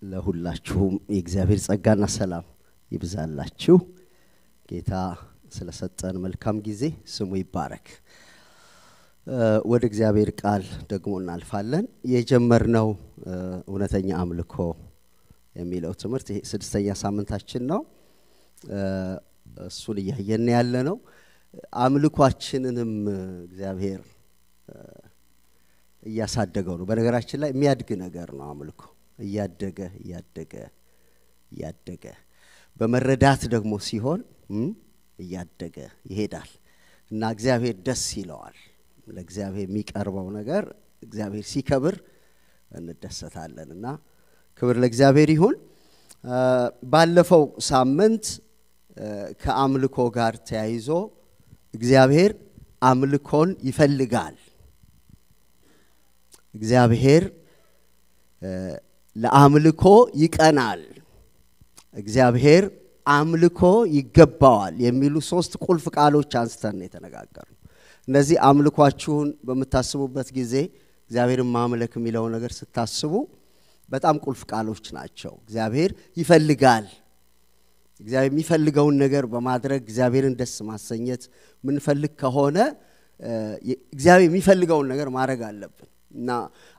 ለሁላችሁም የእግዚአብሔር ጸጋና ሰላም ይብዛላችሁ ጌታ ስለሰጠን መልካም ጊዜ ስሙ ይባረክ ወደ እግዚአብሔር ቃል ደግሞ እናልፋለን የጀመርነው እውነተኛ አምልኮ የሚለው ትምህርት ይሄ ስድስተኛ ሳምንታችን ነው እሱን ያየን ያለነው አምልኳችንንም እግዚአብሔር ያሳደገው ነው በነገራችን ላይ የሚያድግ ነገር ነው አምልኮ ያደገ በመረዳት ደግሞ ሲሆን ያደገ ይሄዳል እና እግዚአብሔር ደስ ይለዋል ለእግዚአብሔር የሚቀርበው ነገር እግዚአብሔር ሲከብር እንደሰታለንና ክብር ለእግዚአብሔር ይሁን ባለፈው ሳምንት ከአምልኮ ጋር ተያይዞ እግዚአብሔር አምልኮን ይፈልጋል እግዚአብሔር ለአምልኮ ይቀናል እግዚአብሔር አምልኮ ይገባዋል የሚሉ ሶስት ቁልፍ ቃሎች አንስተን የተነጋገርነው እነዚህ አምልኳችሁን በመታሰቡበት ጊዜ እግዚአብሔርን ማምለክ የሚለው ነገር ስታስቡ በጣም ቁልፍ ቃሎች ናቸው እግዚአብሔር ይፈልጋል እግዚአብሔር የሚፈልገውን ነገር በማድረግ እግዚአብሔርን ደስ ማሰኘት ምን ፈልግ ከሆነ እግዚአብሔር የሚፈልገውን ነገር ማድረግ አለብን እና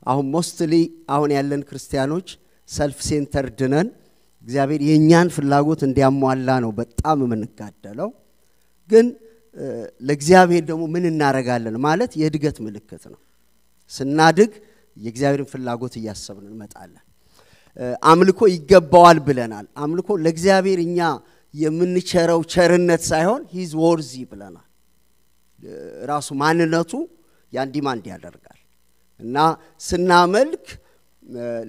አሁን ሞስትሊ አሁን ያለን ክርስቲያኖች ሰልፍ ሴንተርድ ነን እግዚአብሔር የኛን ፍላጎት እንዲያሟላ ነው በጣም የምንጋደለው ግን ለእግዚአብሔር ደግሞ ምን እናረጋለን ማለት የእድገት ምልክት ነው ስናድግ የእግዚአብሔርን ፍላጎት ያያሰብን እንመጣለን አምልኮ ይገባዋል ብለናል አምልኮ ለእግዚአብሔር እኛ የምንቸረው ቸርነት ሳይሆን ሂዝ ወርዚ ብለናል ራሱ ማንነቱ ያን ዲማንድ ያደርጋል እና ስናመልክ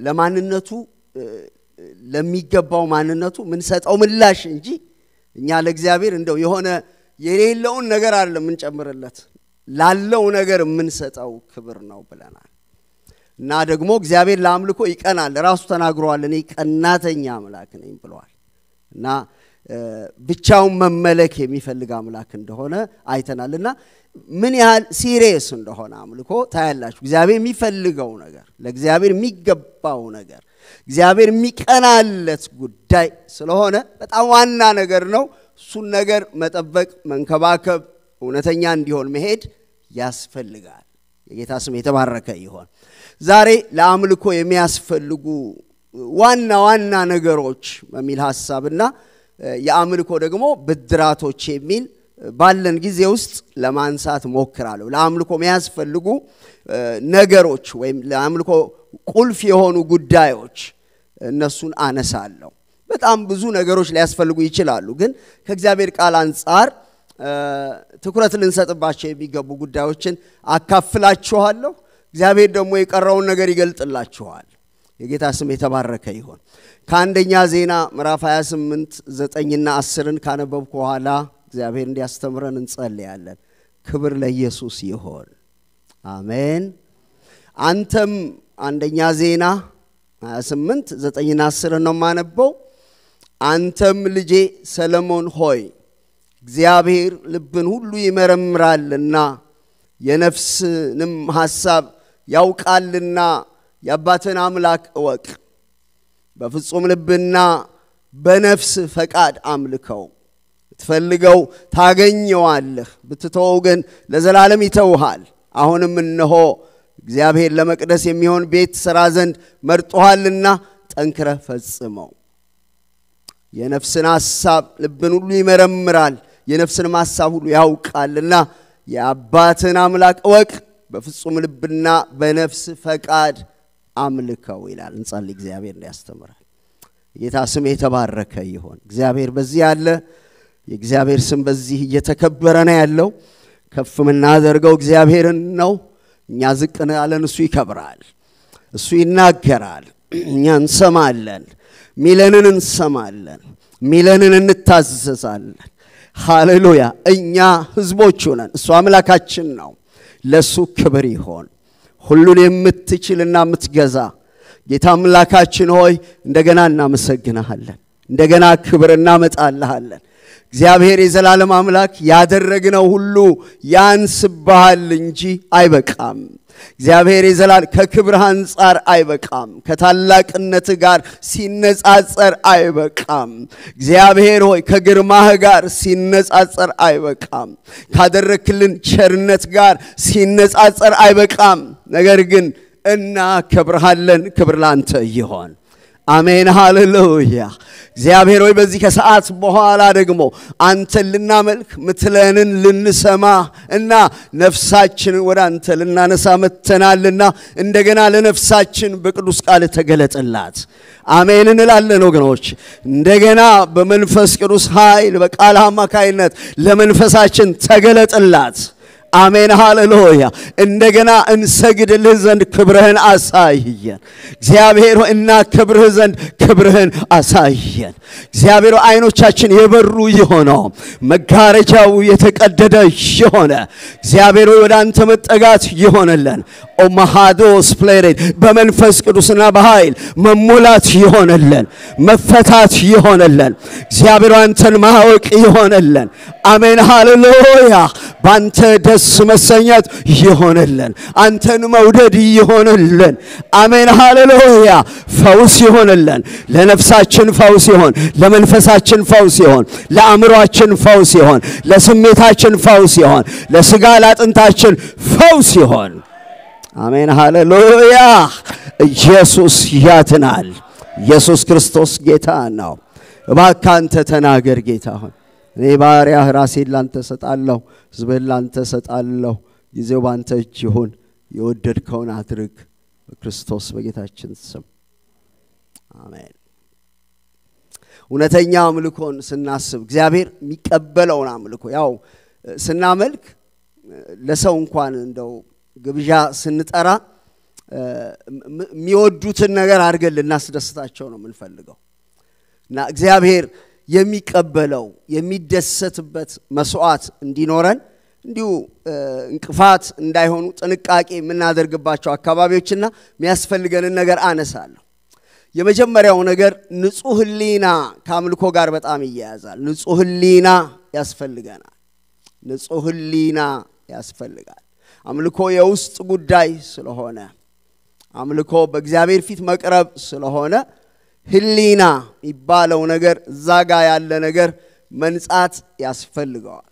ለማንነቱ ለሚገባው ማንነቱ ምን ሰጠው ምላሽ እንጂ እኛ ለእግዚአብሔር እንደው የሆነ የሌለውን ነገር አይደለም ምን ጨምርለት ላለው ነገር ምን ሰጠው ክብር ነው ብለናል እና ደግሞ እግዚአብሔር ለአምልኮ ይቀናል ራሱ ተናግሯል እኔ ቀናተኛ አምላክ ነኝ ብሏል እና ብቻውን መመለክ የሚፈልግ አምላክ እንደሆነ አይተናልና ምን ያህል ሲሪየስ እንደሆነ አምልኮ ታያላችሁ እግዚአብሔር የሚፈልገው ነገር ለእግዚአብሔር የሚገባው ነገር እግዚአብሔር የሚቀናለት ጉዳይ ስለሆነ በጣም ዋና ነገር ነው እሱን ነገር መጠበቅ መንከባከብ እውነተኛ እንዲሆን መሄድ ያስፈልጋል የጌታ ስም የተባረከ ይሁን ዛሬ ለአምልኮ የሚያስፈልጉ ዋና ነገሮች በሚል ሐሳብና የአምልኮ ደግሞ ብድራቶች የሚል ባለን ጊዜ ውስጥ ለማንሳት ሞክራለሁ ለአምልኮ የሚያስፈልጉ ነገሮች ወይም ለአምልኮ ቁልፍ የሆኑ ጉዳዮች እነሱን አነሳለሁ በጣም ብዙ ነገሮች ሊያስፈልጉ ይችላሉ ግን ከእግዚአብሔር ቃል አንፃር ትኩረት ልንሰጥባቸው የሚገቡ ጉዳዮችን አካፍላችኋለሁ እግዚአብሔር ደግሞ የቀረውን ነገር ይገልጥላችኋል የጌታ ስም የተባረከ ይሁን ከአንደኛ ዜና ምዕራፍ 28 9ና 10ን ካነበብኩ በኋላ እግዚአብሔር እንዲያስተምረን እንጸልያለን ክብር ለኢየሱስ ይሁን አሜን አንተም አንደኛ ዜና 28 9ና 10 ነው ማነበው አንተም ልጄ ሰለሞን ሆይ እግዚአብሔር ልብን ሁሉ ይመረምራልና የነፍስንም ሐሳብ ያውቃልና የአባትን አምላክ እወቅ በፍጹም ልብና በነፍስ ፈቃድ አምልከው ትፈልገው ታገኘዋለህ ብትተወው ግን ለዘላለም ይተውሃል አሁንም እነሆ እግዚአብሔር ለመቅደስ የሚሆን ቤት ሥራ ዘንድ መርጦሃልና ጠንክረህ ፈጽመው የነፍስን ሐሳብ ልብን ሁሉ ይመረምራል የነፍስን ሐሳብ ሁሉ ያውቃልና የአባትን አምላክ እወቅ በፍጹም ልብና በነፍስ ፈቃድ አምልከው ይላል እንጸልይ እግዚአብሔር እንዲያስተምረን ጌታ ስም የተባረከ ይሁን እግዚአብሔር በዚህ ያለ የእግዚአብሔር ስም በዚህ እየተከበረ ነው ያለው ከፍ ምናደርገው እግዚአብሔርን ነው እኛ ዝቅነ ያለን እሱ ይከብራል እሱ ይናገራል እኛ እንሰማለን ሚለንን እንሰማለን ሚለንን እንታዘዛለን ሃሌሉያ እኛ ህዝቦቹ ነን እሱ አምላካችን ነው ለሱ ክብር ይሁን ሁሉን የምትችልና የምትገዛ ጌታ አምላካችን ሆይ እንደገና እናመሰግናለን እንደገና ክብር እናመጣልሃለን እግዚአብሔር የዘላለም አምላክ ያደረግነው ሁሉ ያንስብሃል እንጂ አይበቃም እግዚአብሔር ይዘላል ከክብርህ አንፃር አይበቃም ከታላቅነት ጋር ሲነጻጸር አይበቃም እግዚአብሔር ሆይ ከግርማህ ጋር ሲነጻጸር አይበቃም ካደረክልን ቸርነት ጋር ሲነጻጸር አይበቃም ነገር ግን እናከብርሃለን ክብር ላንተ ይሁን አሜን ሃሌሉያ እግዚአብሔር ሆይ በዚህ ከሰዓት በኋላ ደግሞ አንተን ልናመልክ ምትለንን ልንሰማ እና ነፍሳችንን ወደ አንተ ልናነሳ መተናልና እንደገና ለነፍሳችን በቅዱስ ቃል ተገለጠላት አሜን እንላለን ወገኖች እንደገና በመንፈስ ቅዱስ ኃይል በቃል አማካይነት ለመንፈሳችን ተገለጠላት አሜን ሃሌሉያ እንደገና እንሰግድልህ ዘንድ ክብርህን አሳየን እግዚአብሔር ሆይ እናከብርህ ዘንድ ክብርህን አሳየን እግዚአብሔር አይኖቻችን የበሩ ይሆነው መጋረጃው የተቀደደ ይሆነ እግዚአብሔር ሆይ ወደ አንተ መጠጋት ይሆነልን ኦማሃዶስ ፕሌሬት በመንፈስ ቅዱስና በኃይል መሙላት ይሆነልን መፈታት ይሆነልን እግዚአብሔር አንተን ማወቅ ይሆነልን አሜን ሃሌሉያ ባንተ ደስ መሰኘት ይሆነልን አንተን መውደድ ይሆነልን አሜን ሃሌሉያ ፈውስ ይሆነልን ለነፍሳችን ፈውስ ይሆን ለመንፈሳችን ፈውስ ይሆን ለአእምሮአችን ፈውስ ይሆን ለስሜታችን ፈውስ ይሆን ለስጋ ለአጥንታችን ፈውስ ይሆን አሜን ሃሌሉያ ኢየሱስ ያድናል ኢየሱስ ክርስቶስ ጌታ ነው እባክህ አንተ ተናገር ጌታ ሆይ እኔ ባሪያህ ራሴን ላንተ ሰጣለሁ ሕዝብህን ላንተ ሰጣለሁ ጊዜው ባንተ እጅ ይሁን የወደድከውን አድርግ በክርስቶስ በጌታችን ስም አሜን እውነተኛ አምልኮን ስናስብ እግዚአብሔር የሚቀበለውን አምልኮ ያው ስናመልክ ለሰው እንኳን እንደው ግብዣ ስንጠራ የሚወዱትን ነገር አድርገን ልናስደስታቸው ነው የምንፈልገው እና እግዚአብሔር የሚቀበለው የሚደሰትበት መስዋዕት እንዲኖረን እንዲሁ እንቅፋት እንዳይሆኑ ጥንቃቄ የምናደርግባቸው አካባቢዎችና የሚያስፈልገንን ነገር አነሳለሁ የመጀመሪያው ነገር ንጹህ ህሊና ከአምልኮ ጋር በጣም ይያያዛል ንጹህ ህሊና ያስፈልገናል ንጹህ ህሊና ያስፈልጋል አምልኮ የውስጥ ጉዳይ ስለሆነ አምልኮ በእግዚአብሔር ፊት መቅረብ ስለሆነ ህሊና ይባለው ነገር ዛጋ ያለ ነገር መንጻት ያስፈልጋል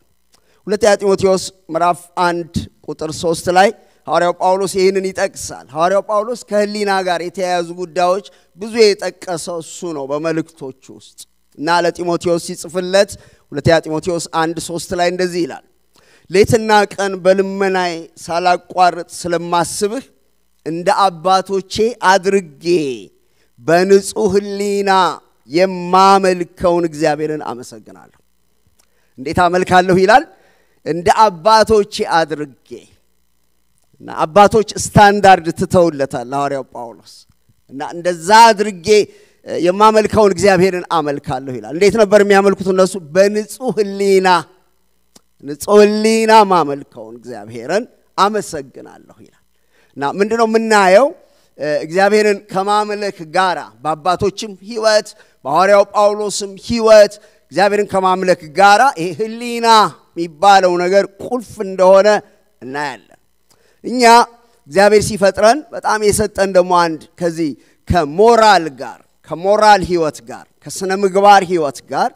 ሁለተኛ ጢሞቴዎስ ምዕራፍ 1 ቁጥር 3 ላይ ሐዋርያው ጳውሎስ ይህንን ይጠቅሳል ሐዋርያው ጳውሎስ ከህሊና ጋር የተያያዙ ጉዳዮች ብዙ የጠቀሰው እሱ ነው በመልእክቶቹ ውስጥ እና ለጢሞቴዎስ ሲጽፍለት ሁለተኛ ጢሞቴዎስ 1:3 ላይ እንደዚህ ይላል ሌትና ቀን በልመናይ ሳላቋርጥ ስለማስብህ እንደ አባቶቼ አድርጌ በንጹህ ህሊና የማመልከውን እግዚአብሔርን አመሰግናለሁ እንዴት አመልካለሁ ይላል እንደ አባቶቼ አድርጌ እና አባቶች ስታንዳርድ ትተውለታል ሐዋርያው ጳውሎስ እና እንደዛ አድርጌ የማመልከውን እግዚአብሔርን አመልካለሁ ይላል እንዴት ነበር የሚያመልኩት እነሱ በንጹህ ህሊና ማመልከውን እግዚአብሔርን አመሰግናለሁ ይላል እና ምንድነው ምናየው እግዚአብሔርን ከማምለክ ጋራ በአባቶችም ህይወት በሐዋርያው ጳውሎስም ህይወት እግዚአብሔርን ከማምለክ ጋራ ይሄ ህሊና የሚባለው ነገር ቁልፍ እንደሆነ እናያለን እኛ እግዚአብሔር ሲፈጥረን በጣም የሰጠን ደግሞ አንድ ከዚህ ከሞራል ህይወት ጋር ከስነ ምግባር ህይወት ጋር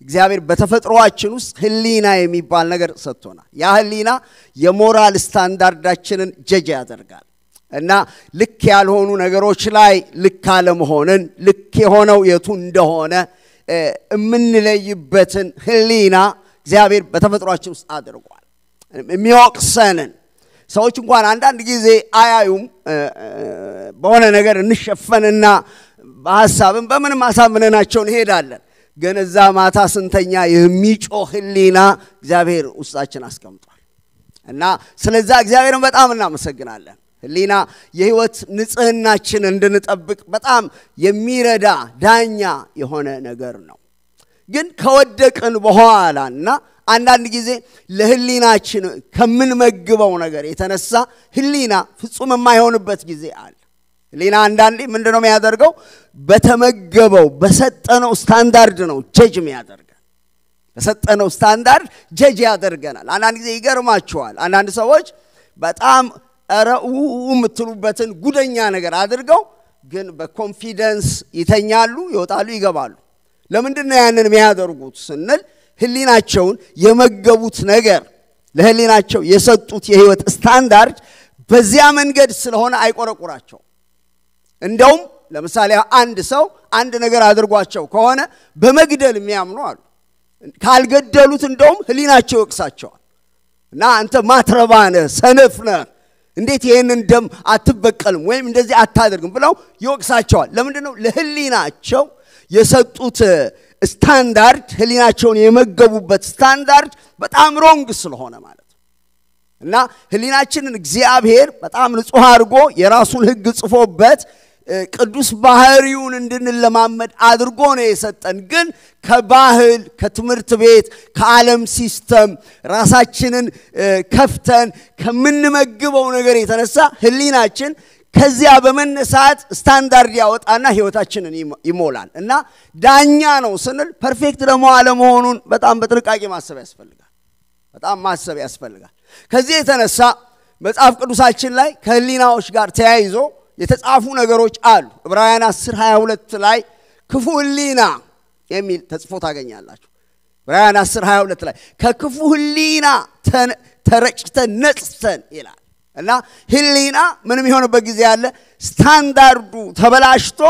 እግዚአብሔር በተፈጥሮአችን ውስጥ ህሊና የሚባል ነገር ሰጥቶናል ያ ህሊና የሞራል ስታንዳርዳችንን ጀጅ ያደርጋል እና ልክ ያልሆኑ ነገሮች ላይ ልክ አለመሆንን ልክ የሆነው የቱ እንደሆነ እምንለይበትን ህሊና እግዚአብሔር በተፈጥሮአችን ውስጥ አድርጓል የሚወቅሰንን ሰዎች እንኳን አንዳንድ ጊዜ አያዩም በሆነ ነገር እንሸፈንና በሐሳብም በምንም አሳምነናቸው እንሄዳለን ግን እዛ ማታ ስንተኛ የሚጮህ ህሊና እግዚአብሔር ውስጣችን አስቀምጧል እና ስለዛ እግዚአብሔርን በጣም እናመሰግናለን ህሊና የህይወት ንጽህናችን እንድንጠብቅ በጣም የሚረዳ ዳኛ የሆነ ነገር ነው ግን ከወደቅን በኋላና አንዳንድ ጊዜ ለህሊናችን ከምንመግበው ነገር የተነሳ ህሊና ፍጹም የማይሆንበት ጊዜ አለ ህሊና አንዳንዴ ምንድነው የሚያደርገው በተመገበው በሰጠነው ስታንዳርድ ነው ጀጅ የሚያደርገን በሰጠነው ስታንዳርድ ጀጅ ያደርገናል አንዳንድ ጊዜ ይገርማቸዋል አንዳንድ ሰዎች በጣም አረኡ የምትሉበትን ጉደኛ ነገር አድርገው ግን በኮንፊደንስ ይተኛሉ ይወጣሉ ይገባሉ ለምንድነው ያንን የሚያደርጉት ስንል ህሊናቸውን የመገቡት ነገር ለህሊናቸው የሰጡት የህይወት ስታንዳርድ በዚያ መንገድ ስለሆነ አይቆረቁራቸው እንደውም ለምሳሌ አንድ ሰው አንድ ነገር አድርጓቸው ከሆነ በመግደል የሚያምኑ አሉ ካልገደሉት እንደውም ህሊናቸው ይወቅሳቸዋል እና አንተ ማትረባነ ሰነፍነ እንዴት ይሄንን ደም አትበቀልም ወይም እንደዚህ አታደርግም ብለው ይወቅሳቸዋል ለምንድነው ለህሊናቸው የሰጡት ስታንዳርድ ህሊናቸውን የመገቡበት ስታንዳርድ በጣም ሮንግ ስለሆነ ማለት እና ህሊናችንን እግዚአብሔር በጣም ንጹህ አድርጎ የራሱን ህግ ጽፎበት ቅዱስ ባህሪውን እንድንለማመድ አድርጎ ነው የሰጠን ግን ከባህል ከትምህርት ቤት ከዓለም ሲስተም ራሳችንን ከፍተን ከምንመግበው ነገር የተነሳ ህሊናችን ከዚያ በመነሳት ስታንዳርድ ያወጣና ህይወታችንን ይሞላል እና ዳኛ ነው ስንል ፐርፌክት ደግሞ አለመሆኑን በጣም በጥንቃቄ ማሰብ ያስፈልጋል ከዚህ የተነሳ መጽሐፍ ቅዱሳችን ላይ ከህሊናዎች ጋር ተያይዞ የተጻፉ ነገሮች አሉ ዕብራውያን 10:22 ላይ ክፉ ህሊና የሚል ተጽፎ ታገኛላችሁ ዕብራውያን 10:22 ላይ ከክፉ ህሊና ተረጭተን ነጽተን ይላል እና ህሊና ምንም ይሆንበት ጊዜ ያለ ስታንዳርዱ ተበላሽቶ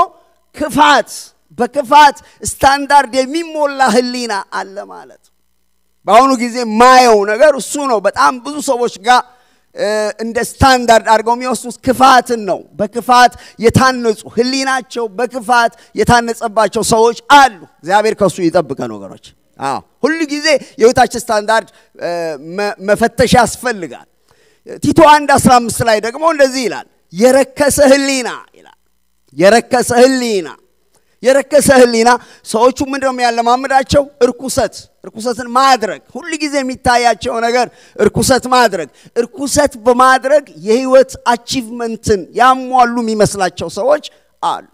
በክፋት ስታንዳርድ የሚሞላ ህሊና አለ ማለት በአሁኑ ጊዜ ማየው ነገር እሱ ነው በጣም ብዙ ሰዎች ጋር እንደ ስታንዳርድ አድርገው የሚወስዱት ክፋትን ነው በክፋት የታነጹ ህሊናቸው በክፋት የታነጸባቸው ሰዎች አሉ እግዚአብሔር ከሱ ይጠብቀን ወገኖች ሁሉ ጊዜ የህይወታችን ስታንዳርድ መፈተሽ ያስፈልጋል ቲቶ 1:15 ላይ ደግሞ እንደዚህ ይላል የረከሰ ህሊና ይላል የረከሰ ህሊና ሰዎቹ ምንድነው ያለማመዳቸው እርኩሰትን ማድረግ ሁሉ ጊዜ የሚታያቸው ነገር እርኩሰት በማድረግ የህይወት አቺቭመንትን ያሟሉ የሚመስላቸው ሰዎች አሉ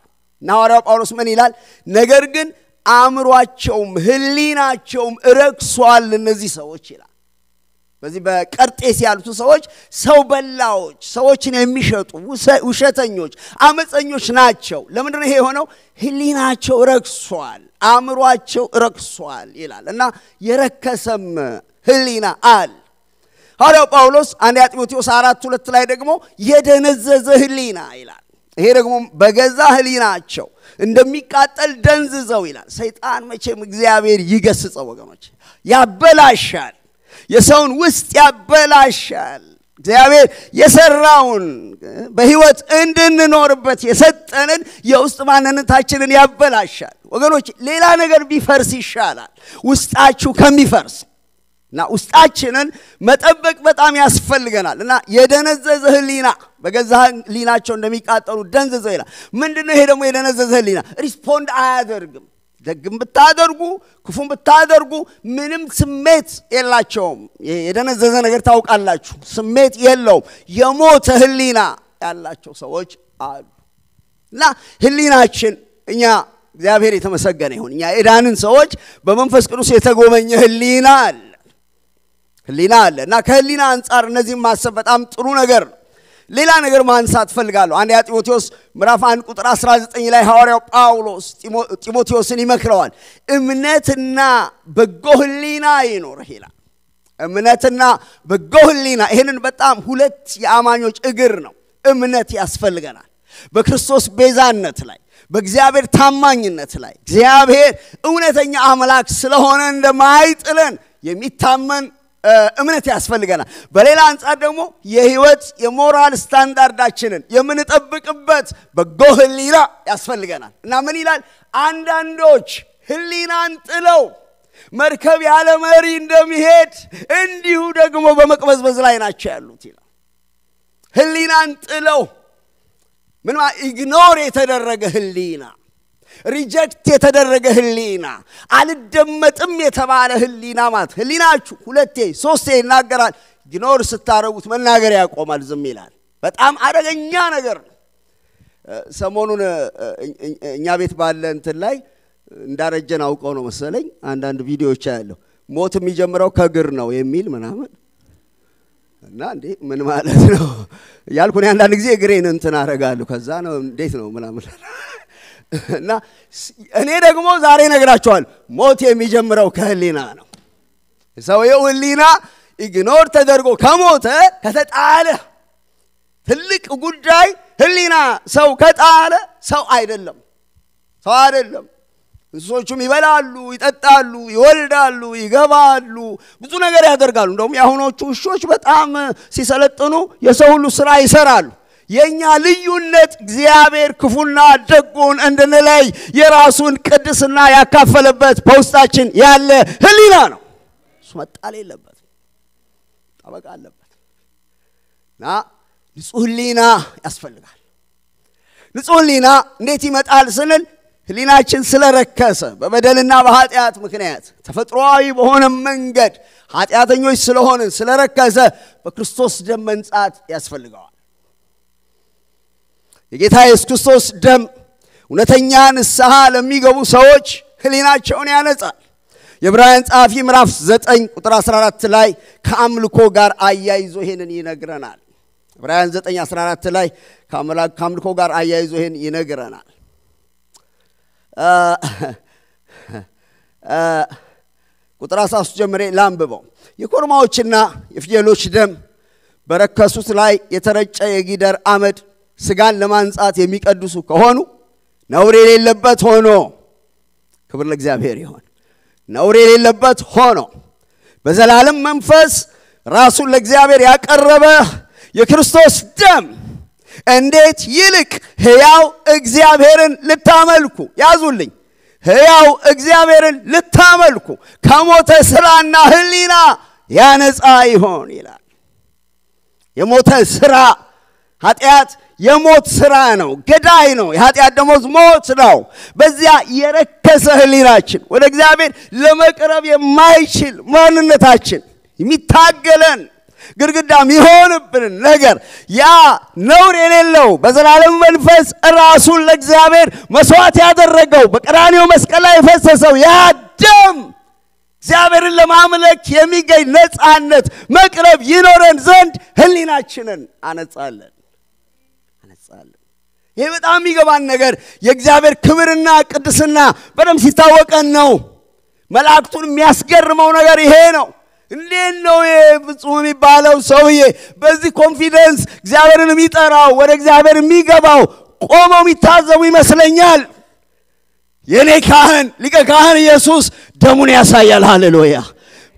ሐዋርያው ጳውሎስ ምን ይላል ነገር ግን አእምሮአቸውም ህሊናቸውም ረክሷል እነዚህ ሰዎች ይላል በዚህ በቀርጤስ ያሉት ሰዎች ሰው በላዎች ሰዎችን የሚሸጡ ውሸተኞች አመፀኞች ናቸው ለምንድነው ይሄ ሆነው ህሊናቸው ረክሷል አእምሮአቸው ረክሷል ይላል እና የረከሰም ህሊና አለ ሐዋርያው ጳውሎስ አንደኛ ጢሞቴዎስ 4:2 ላይ ደግሞ የደነዘዘ ህሊና ይላል ይሄ ደግሞ በገዛ ህሊናቸው እንደሚቃጠል ደንዝዘው ይላል ሰይጣን መቼም እግዚአብሔር ይገስጸው ወገኖች ያበላሻል የሰውን ውስጥ ያበላሻል እግዚአብሔር የሰራውን በህይወት እንድንኖርበት የሰጠንን የውስጥ ማንነታችንን ያበላሻል ወገኖች ሌላ ነገር ቢፈርስ ይሻላል ውስጣችሁ ከሚፈርስና ውስጣችንን መጠበቅ በጣም ያስፈልገናልና የደነዘዘ ህሊና በገዛ ህሊናቸው እንደሚቃጠሉ ደንዝዘው ይላል ምንድነው ይሄ ደግሞ የደነዘዘ ህሊና ሪስፖንድ አያደርግም ደግም ብታደርጉ ክፉም ብታደርጉ ምንም ስሜት የላቸውም የደነዘዘ ነገር ታውቃላችሁ ስሜት የለውም የሞተ ህሊና ያላቸው ሰዎች አሉና ህሊናችን እኛ እግዚአብሔር የተመሰገነ ይሁን እኛ የዳንን ሰዎች በመንፈስ ቅዱስ የተጎበኘ ህሊና አለና ከህሊና አንፃር እነዚህ ማሰብ በጣም ጥሩ ነገር ነው ሌላ ነገር ማንሳት ፈልጋለሁ አንደኛ ጢሞቴዎስ ምዕራፍ 1:19 ላይ ሐዋርያው ጳውሎስ ጢሞቴዎስን ይመክረዋል እምነትና በጎ ህሊና ይኖርህ ይላል እምነትና በጎ ህሊና ይሄንን በጣም ሁለት የአማኞች እግር ነው እምነት ያስፈልገናል በክርስቶስ ቤዛነት ላይ በእግዚአብሔር ታማኝነት ላይ እግዚአብሔር እውነተኛ አምላክ ስለሆነ እንደማይጥለን የሚታመን እምነት ያስፈልገናል በሌላ አንፃር ደግሞ የህይወት የሞራል ስታንዳርዳችንን የምንጠብቅበት በጎ ህሊና ያስፈልገናል እና ምን ይላል አንዳንዶች ህሊናን ጥለው መርከብ ያለ መሪ እንደሚሄድ እንዲሁ ደግሞ በመቅበዝበዝ ላይ ናቸው ያሉት ይላል ህሊናን ጥለው ምን ኢግኖር የተደረገ ህሊና ሪጀክት የተደረገ ህሊና አልደመጥም የተባለ ህሊና ማለት ህሊናችሁ ሁለቴ ሶስቴ ይናገራል ኢግኖር ስታረጉት መናገር ያቆማል ዝም ይላል በጣም አደገኛ ነገር ሰሞኑን እኛ ቤት ባለ እንትን ላይ እንዳረጀን አውቀው ነው መሰለኝ አንዳንድ ቪዲዮዎች ያለው ሞት የሚጀምረው ከግር ነው የሚል ምናምን እና እንዴ ምን ማለት ነው ያልኩኝ አንዳንድ ጊዜ እግሬን እንትን አረጋለሁ ከዛ ነው እንዴት ነው ምናምን እና እኔ ደግሞ ዛሬ ነግራቸዋል ሞት የሚጀምረው ከህሊና ነው ሰውየው ህሊና ኢግኖር ተደርጎ ከሞተ ከተጣለ ትልቅ ጉዳይ ህሊና ሰው ከጣለ ሰው አይደለም እንስሶቹም ይበላሉ ይጠጣሉ ይወልዳሉ ይገባሉ ብዙ ነገር ያደርጋሉ እንደውም ያሁኖቹ ውሾች በጣም ሲሰለጥኑ የሰው ሁሉ ስራ ይሰራሉ የኛ ልዩነት እግዚአብሔር ክፉና ደጉን እንድንለይ የራሱን ቅድስና ያካፈለበት በውስጣችን ያለ ህሊና ነው እሱ መጣል የለበትም ጠበቃ አለበትና ንጹህ ህሊና ያስፈልጋል ንጹህ ህሊና እንዴት ይመጣል ስንል ህሊናችን ስለረከሰ በበደልና በኃጢአት ምክንያት ተፈጥሯዊ በሆነ መንገድ ኃጢአተኞች ስለሆነ ስለረከሰ በክርስቶስ ደም መንጻት ያስፈልጋል የጌታ ኢየሱስ ክርስቶስ ደም እውነተኛ ንስሐ ለሚገቡ ሰዎች ህሊናቸውን ያነጻል የዕብራውያን ጸሐፊ ምዕራፍ 9 ቁጥር 14 ላይ ከአምልኮ ጋር አያይዞ ይሄንን ይነግረናል ዕብራውያን 9:14 ላይ ከአምልኮ ጋር አያይዞ ይሄን ይነግረናል ቁጥር 13 ጀምሬ ላንብበው የኮርማዎችና የፍየሎች ደም በረከሱት ላይ የተረጨ የጊደር አመድ ስጋን ለማንጻት የሚቀድሱ ከሆኑ ነውር የሌለበት ሆኖ ክብር ለእግዚአብሔር ይሁን ነውር የሌለበት ሆኖ በዘላለም መንፈስ ራሱን ለእግዚአብሔር ያቀረበ የክርስቶስ ደም እንዴት ይልቅ ሕያው እግዚአብሔርን ልታመልኩ ያዙልኝ ሕያው እግዚአብሔርን ልታመልኩ ከሞተ ስራና ህሊና ያነጻ ይሆን ይላል የሞተ ስራ ኃጢአት የሞት ስራ ነው ገዳይ ነው የኃጢአት ደሞዝ ሞት ነው በዚያ የረከሰ ህሊናችን ወደ እግዚአብሔር ለመቅረብ የማይችል ማንነታችን የሚታገለን ግርግዳም ይሆንብን ነገር ያ ነውር የሌለው በዘላለም መንፈስ ራሱን ለእግዚአብሔር መስዋዕት ያደረገው በቀራንዮ መስቀል ላይ የፈሰሰው ያ ደም እግዚአብሔርን ለማምለክ የሚገኝ ነፃነት መቅረብ ይኖረን ዘንድ ህሊናችንን አነጻለን ይሄ በጣም የሚገባን ነገር የእግዚአብሔር ክብርና ቅድስና በደም ሲታወቀን ነው መላእክቱን የሚያስገርመው ነገር ይሄ ነው እንዴት ነው ፍጹም የሚባለው ሰውዬ በዚህ ኮንፊደንስ እግዚአብሔርን የሚጠራው ወደ እግዚአብሔር የሚገባው ቆመው የሚታዘቡ ይመስለኛል የኔ ካህን ሊቀ ካህን ኢየሱስ ደሙን ያሳያል ሃሌሉያ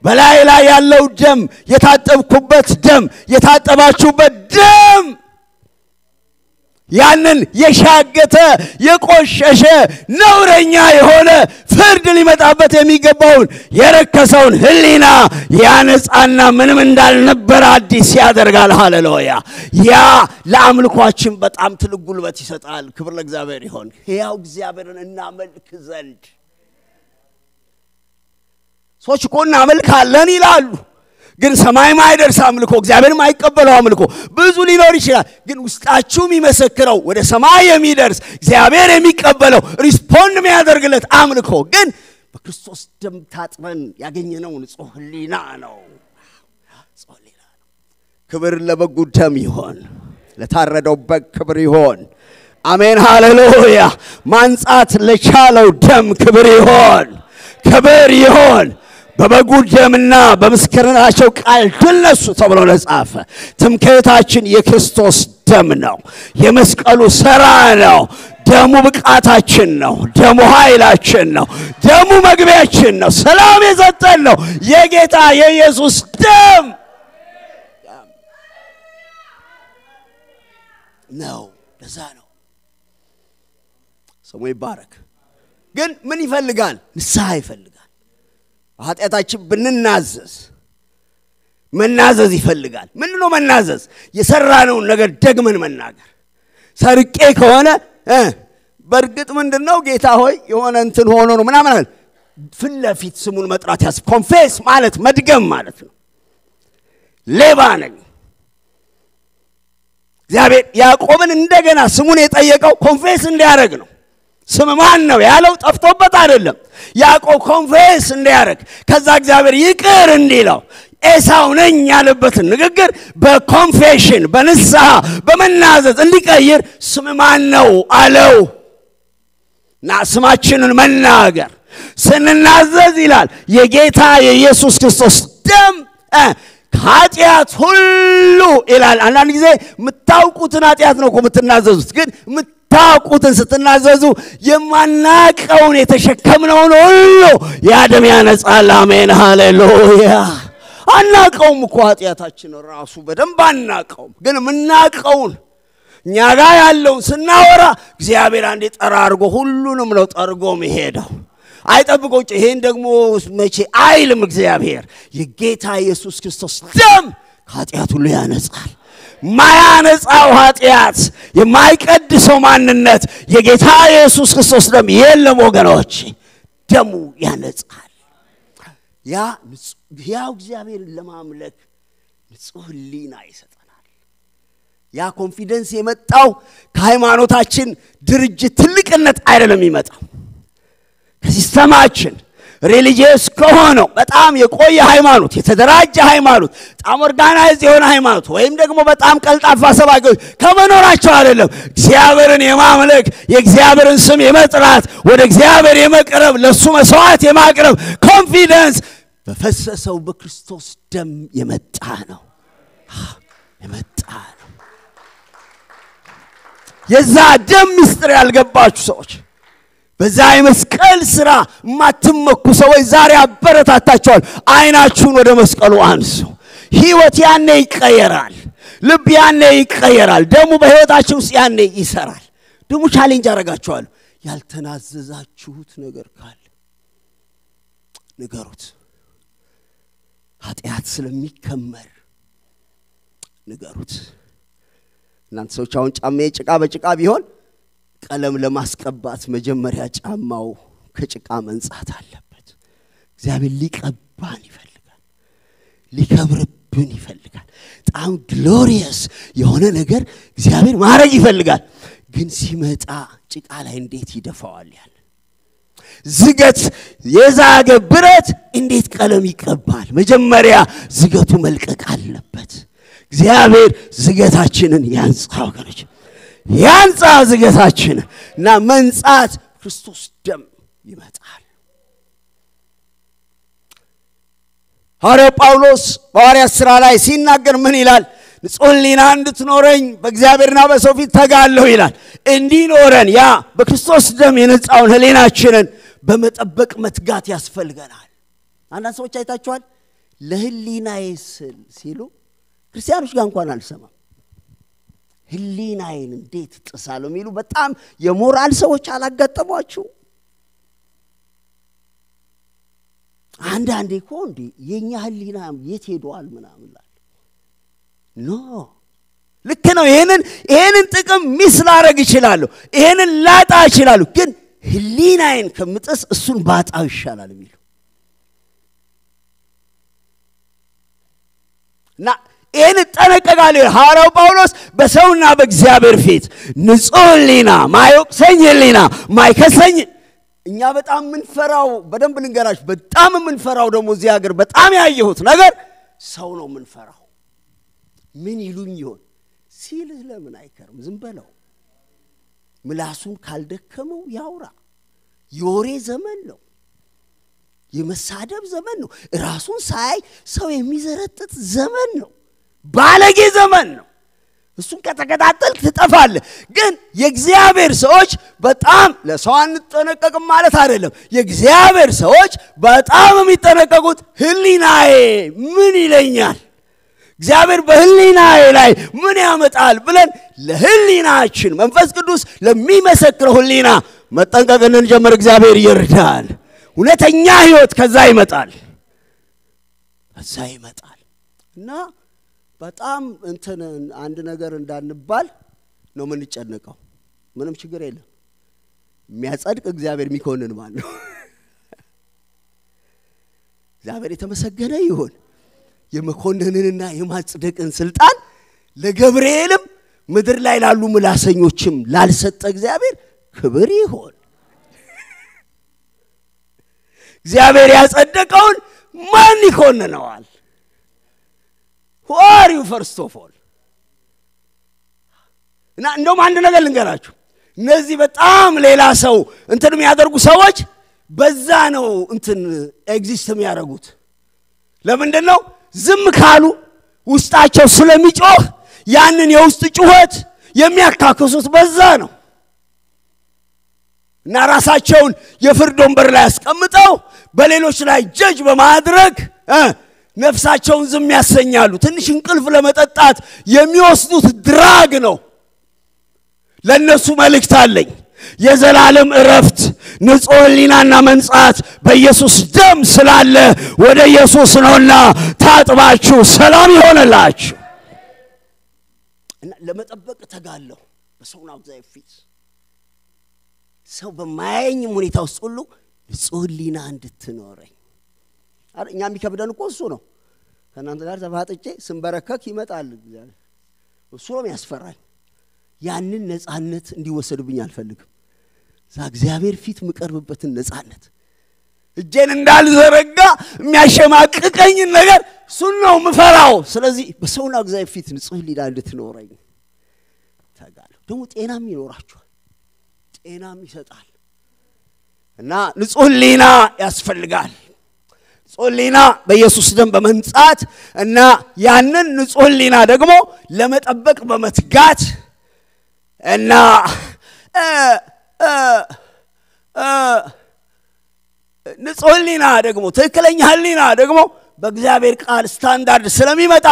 በላይ ላይ ያለው ደም የታጠብኩበት ደም የታጠባችሁበት ደም ያንን የሻገተ የቆሸሸ ነውረኛ የሆነ ፍርድ ሊመጣበት የሚገባውን የረከሰውን ህሊና ያነጻና ምንም እንዳልነበረ አዲስ ያደርጋል ሃሌሉያ ያ ለአምልኳችን በጣም ትልቅ ጉልበት ይሰጣል ክብር ለእግዚአብሔር ይሁን ሕያው እግዚአብሔርን እናመልክ ዘንድ ሰዎች እኮ እናመልካለን ይላሉ ግን ሰማይ ማይደርስ አምልኮ እግዚአብሔር ማይቀበለው አምልኮ ብዙ ሊኖር ይችላል ግን ውስጣችሁ የሚመሰክረው ወደ ሰማይ የሚደርስ እግዚአብሔር የሚቀበለው ሪስፖንድ የሚያደርግለት አምልኮ ግን በክርስቶስ ደም ታጥበን ያገኘነው ንጹህ ህሊና ነው ክብር ለበጉ ደም ይሁን ለታረደው በግ ክብር ይሁን አሜን ሃሌሉያ ማንጻት ለቻለው ደም ክብር ይሁን በበጉ ደምና በምስክርናቸው ቃል ድልነሱ ተብሎ ለጻፈ ትምክህታችን የክርስቶስ ደም ነው የመስቀሉ ሥራ ነው ደሙ ብቃታችን ነው ደሙ ኃይላችን ነው ደሙ መግቢያችን ነው ሰላም የሰጠን ነው የጌታ የኢየሱስ ደም ነው ለዛ ነው ስሙ ይባረክ ግን ምን ይፈልጋል ንስሐ ይፈልጋል ኃጢአታችን ብንናዘዝ መናዘዝ ይፈልጋል ምንድነው መናዘዝ የሰራነው ነገር ደግመን መናገር ሰርቄ ከሆነ በርግጥ ምንድነው ጌታ ሆይ የሆነ እንትን ሆኖ ነው ምናምን ፍለፊት ስሙን መጥራት ያስ ኮንፌስ ማለት መድገም ማለት ነው ሌባ ነኝ እግዚአብሔር ያዕቆብን እንደገና ስሙን የጠየቀው ኮንፌስ እንዲያደርግ ነው ስም ማን ነው ያለው ጠፍቶበት አይደለም ያዕቆብ ኮንፌስ እንዲያደርግ ከዛ እግዚአብሔር ይቅር እንዲለው ኤሳው ነኝ ያለበትን ንግግር በኮንፌሽን በንስሐ በመናዘዝ እንዲቀይር ስም ማን ነው አለው። እና ስማችንን መናገር ስንናዘዝ ይላል የጌታ የኢየሱስ ክርስቶስ ደም ኃጢአት ሁሉ ይላል። አንዳንድ ጊዜ የምታውቁትን ኃጢአት ነው እኮ የምትናዘዙት፣ ግን የምታውቁትን ስትናዘዙ የማናቀውን የተሸከምነውን ሁሉ ያ ደም ያነጻል። አሜን ሃሌሉያ። አናቀውም እኮ ኃጢአታችን ራሱ በደንብ አናቀውም፣ ግን የምናቀውን እኛ ጋር ያለውን ስናወራ እግዚአብሔር አንዴ ጠራርጎ ሁሉንም ነው ጠርጎ የሚሄደው። አይጠብቀው ይሄን ደግሞ መቼ አይልም እግዚአብሔር። የጌታ ኢየሱስ ክርስቶስ ደም ኃጢአት ሁሉ ያነጻል። ማያነጻው ኃጢአት የማይቀድሰው ማንነት የጌታ ኢየሱስ ክርስቶስ ደም የለም ወገኖች። ደሙ ያነጻል። ያ እግዚአብሔርን ለማምለክ ንጹህ ሕሊና ይሰጠናል። ያ ኮንፊደንስ የመጣው ከሃይማኖታችን ድርጅት ትልቅነት አይደለም የሚመጣው ከሲስተማችን ሪሊጂየስ ከሆነው በጣም የቆየ ሃይማኖት የተደራጀ ሃይማኖት በጣም ኦርጋናይዝ የሆነ ሃይማኖት ወይም ደግሞ በጣም ቀልጣፋ ሰባኪዎች ከመኖራቸው አይደለም። እግዚአብሔርን የማምለክ የእግዚአብሔርን ስም የመጥራት ወደ እግዚአብሔር የመቅረብ ለሱ መስዋዕት የማቅረብ ኮንፊደንስ በፈሰሰው በክርስቶስ ደም የመጣ ነው። የዛ ደም ምስጢር ያልገባችሁ ሰዎች በዛ የመስቀል ሥራ ማትመኩ ሰዎች ዛሬ አበረታታችኋል። አይናችሁን ወደ መስቀሉ አንሱ። ሕይወት ያኔ ይቀየራል። ልብ ያኔ ይቀየራል። ደሙ በሕይወታችሁ ውስጥ ያኔ ይሰራል። ደሙ ቻሌንጅ አደርጋችኋለሁ። ያልተናዘዛችሁት ነገር ካለ ንገሩት። ኃጢአት ስለሚከመር ንገሩት። እናንተ ሰዎች አሁን ጫማዬ ጭቃ በጭቃ ቢሆን ቀለም ለማስቀባት መጀመሪያ ጫማው ከጭቃ መንጻት አለበት። እግዚአብሔር ሊቀባን ይፈልጋል። ሊከብርብን ይፈልጋል። በጣም ግሎሪየስ የሆነ ነገር እግዚአብሔር ማድረግ ይፈልጋል። ግን ሲመጣ ጭቃ ላይ እንዴት ይደፋዋል? ያለ ዝገት የዛገ ብረት እንዴት ቀለም ይቀባል? መጀመሪያ ዝገቱ መልቀቅ አለበት። እግዚአብሔር ዝገታችንን ያንጻ ወገኖች፣ ያንጻ ዝገታችንን እና መንጻት ክርስቶስ ደም ይመጣል። ሐዋርያው ጳውሎስ በሐዋርያት ሥራ ላይ ሲናገር ምን ይላል? ንጹሕ ሕሊና እንድትኖረኝ በእግዚአብሔርና በሰው ፊት ተጋለሁ ይላል። እንዲኖረን ያ በክርስቶስ ደም የነጻውን ሕሊናችንን በመጠበቅ መትጋት ያስፈልገናል። አንዳንድ ሰዎች አይታችኋል ለሕሊናዬ ሲሉ ክርስቲያኖች ጋር እንኳን አልሰማም። ሕሊናዬን እንዴት ጥሳለሁ የሚሉ በጣም የሞራል ሰዎች አላጋጠሟችሁ? አንዳንዴ እኮ እንዴ የኛ ሕሊና የት ሄዷል ምናምን ላል ኖ ልክ ነው። ይሄንን ጥቅም ሚስ ላረግ ይችላል፣ ይሄንን ላጣ ይችላል። ግን ሕሊናዬን ከምጥስ እሱን ባጣው ይሻላል የሚሉ እና ይሄን ተጠነቀቃለሁ። ሐዋርያው ጳውሎስ በሰውና በእግዚአብሔር ፊት ንጹሕ ሕሊና ማይወቅሰኝ ሕሊና ማይከሰኝ። እኛ በጣም ምንፈራው በደንብ ልንገራችሁ፣ በጣም ምንፈራው ደግሞ እዚህ ሀገር በጣም ያየሁት ነገር ሰው ነው ምንፈራው። ምን ይሉኝ ይሆን ሲልህ ለምን አይከርም? ዝም በለው። ምላሱን ካልደከመው ያውራ። የወሬ ዘመን ነው፣ የመሳደብ ዘመን ነው፣ ራሱን ሳይ ሰው የሚዘረጥጥ ዘመን ነው፣ ባለጌ ዘመን ነው። እሱን ከተከታተልክ ትጠፋለህ። ግን የእግዚአብሔር ሰዎች በጣም ለሰው አንጠነቀቅም ማለት አይደለም። የእግዚአብሔር ሰዎች በጣም የሚጠነቀቁት ሕሊናዬ ምን ይለኛል፣ እግዚአብሔር በሕሊናዬ ላይ ምን ያመጣል ብለን ለሕሊናችን መንፈስ ቅዱስ ለሚመሰክረው ሕሊና መጠንቀቅ እንድንጀምር እግዚአብሔር ይርዳል። እውነተኛ ሕይወት ከዛ ይመጣል እና በጣም አንድ ነገር እንዳንባል ነው የምንጨነቀው። ምንም ችግር የለም። የሚያጸድቅ እግዚአብሔር የሚኮንን ማን ነው? እግዚአብሔር የተመሰገነ ይሁን። የመኮንንንና የማጽደቅን ስልጣን ለገብርኤልም ምድር ላይ ላሉ ምላሰኞችም ላልሰጠ እግዚአብሔር ክብር ይሁን። እግዚአብሔር ያጸደቀውን ማን ይኮንነዋል? who are you first of all? እና እንደውም አንድ ነገር ልንገራችሁ እነዚህ በጣም ሌላ ሰው እንትን የሚያደርጉ ሰዎች በዛ ነው እንትን ኤግዚስት የሚያደርጉት ለምንድን ነው ዝም ካሉ ውስጣቸው ስለሚጮህ ያንን የውስጥ ጩኸት የሚያካክሱት በዛ ነው እና ራሳቸውን የፍርድ ወንበር ላይ አስቀምጠው በሌሎች ላይ ጀጅ በማድረግ ነፍሳቸውን ዝም ያሰኛሉ ትንሽ እንቅልፍ ለመጠጣት የሚወስዱት ድራግ ነው ለነሱ መልእክት አለኝ የዘላለም እረፍት ንጹህ ሕሊናና መንጻት በኢየሱስ ደም ስላለ ወደ ኢየሱስ ነውና ታጥባችሁ ሰላም ይሆንላችሁ እና ለመጠበቅ ተጋለሁ በሰውና እግዚአብሔር ፊት ሰው በማያየኝ ሁኔታ ውስጥ ሁሉ ንጹህ ሕሊና እንድትኖረኝ እኛ የሚከብደን እኮ እሱ ነው ከእናንተ ጋር ተፋጥጬ ስንበረከክ ይመጣል እግዚአብሔር እሱ ነው ያስፈራኝ ያንን ነፃነት እንዲወሰድብኝ አልፈልግም እግዚአብሔር ፊት መቀርብበትን ነፃነት እጄን እንዳልዘረጋ የሚያሸማቅቀኝ ነገር እሱ ነው ምፈራው ስለዚህ በሰውና እግዚአብሔር ፊት ንጹህ ሕሊና እንድትኖረኝ ተጋለሁ ደግሞ ጤናም ይኖራችኋል ጤናም ይሰጣል እና ንጹህ ሕሊና ያስፈልጋል ንጹህ ሕሊና በኢየሱስ ደም በመንጻት እና ያንን ንጹህ ሕሊና ደግሞ ለመጠበቅ በመትጋት እና ንጹህ ሕሊና ደግሞ ትክክለኛ ሕሊና ደግሞ በእግዚአብሔር ቃል ስታንዳርድ ስለሚመጣ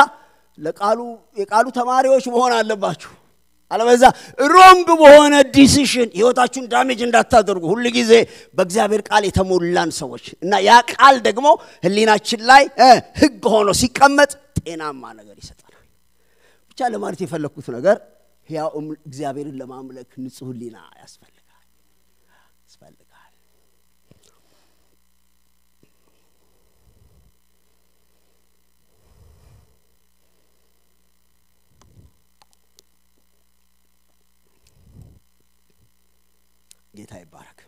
የቃሉ ተማሪዎች መሆን አለባችሁ አለበዛ ሮንግ በሆነ ዲሲሽን ህይወታችሁን ዳሜጅ እንዳታደርጉ ሁሉ ጊዜ በእግዚአብሔር ቃል የተሞላን ሰዎች እና ያ ቃል ደግሞ ሕሊናችን ላይ ህግ ሆኖ ሲቀመጥ ጤናማ ነገር ይሰጣል ብቻ ለማለት የፈለኩት ነገር ያው እግዚአብሔርን ለማምለክ ንጹህ ሕሊና ያስፈልጋል ጌታ ይባረክ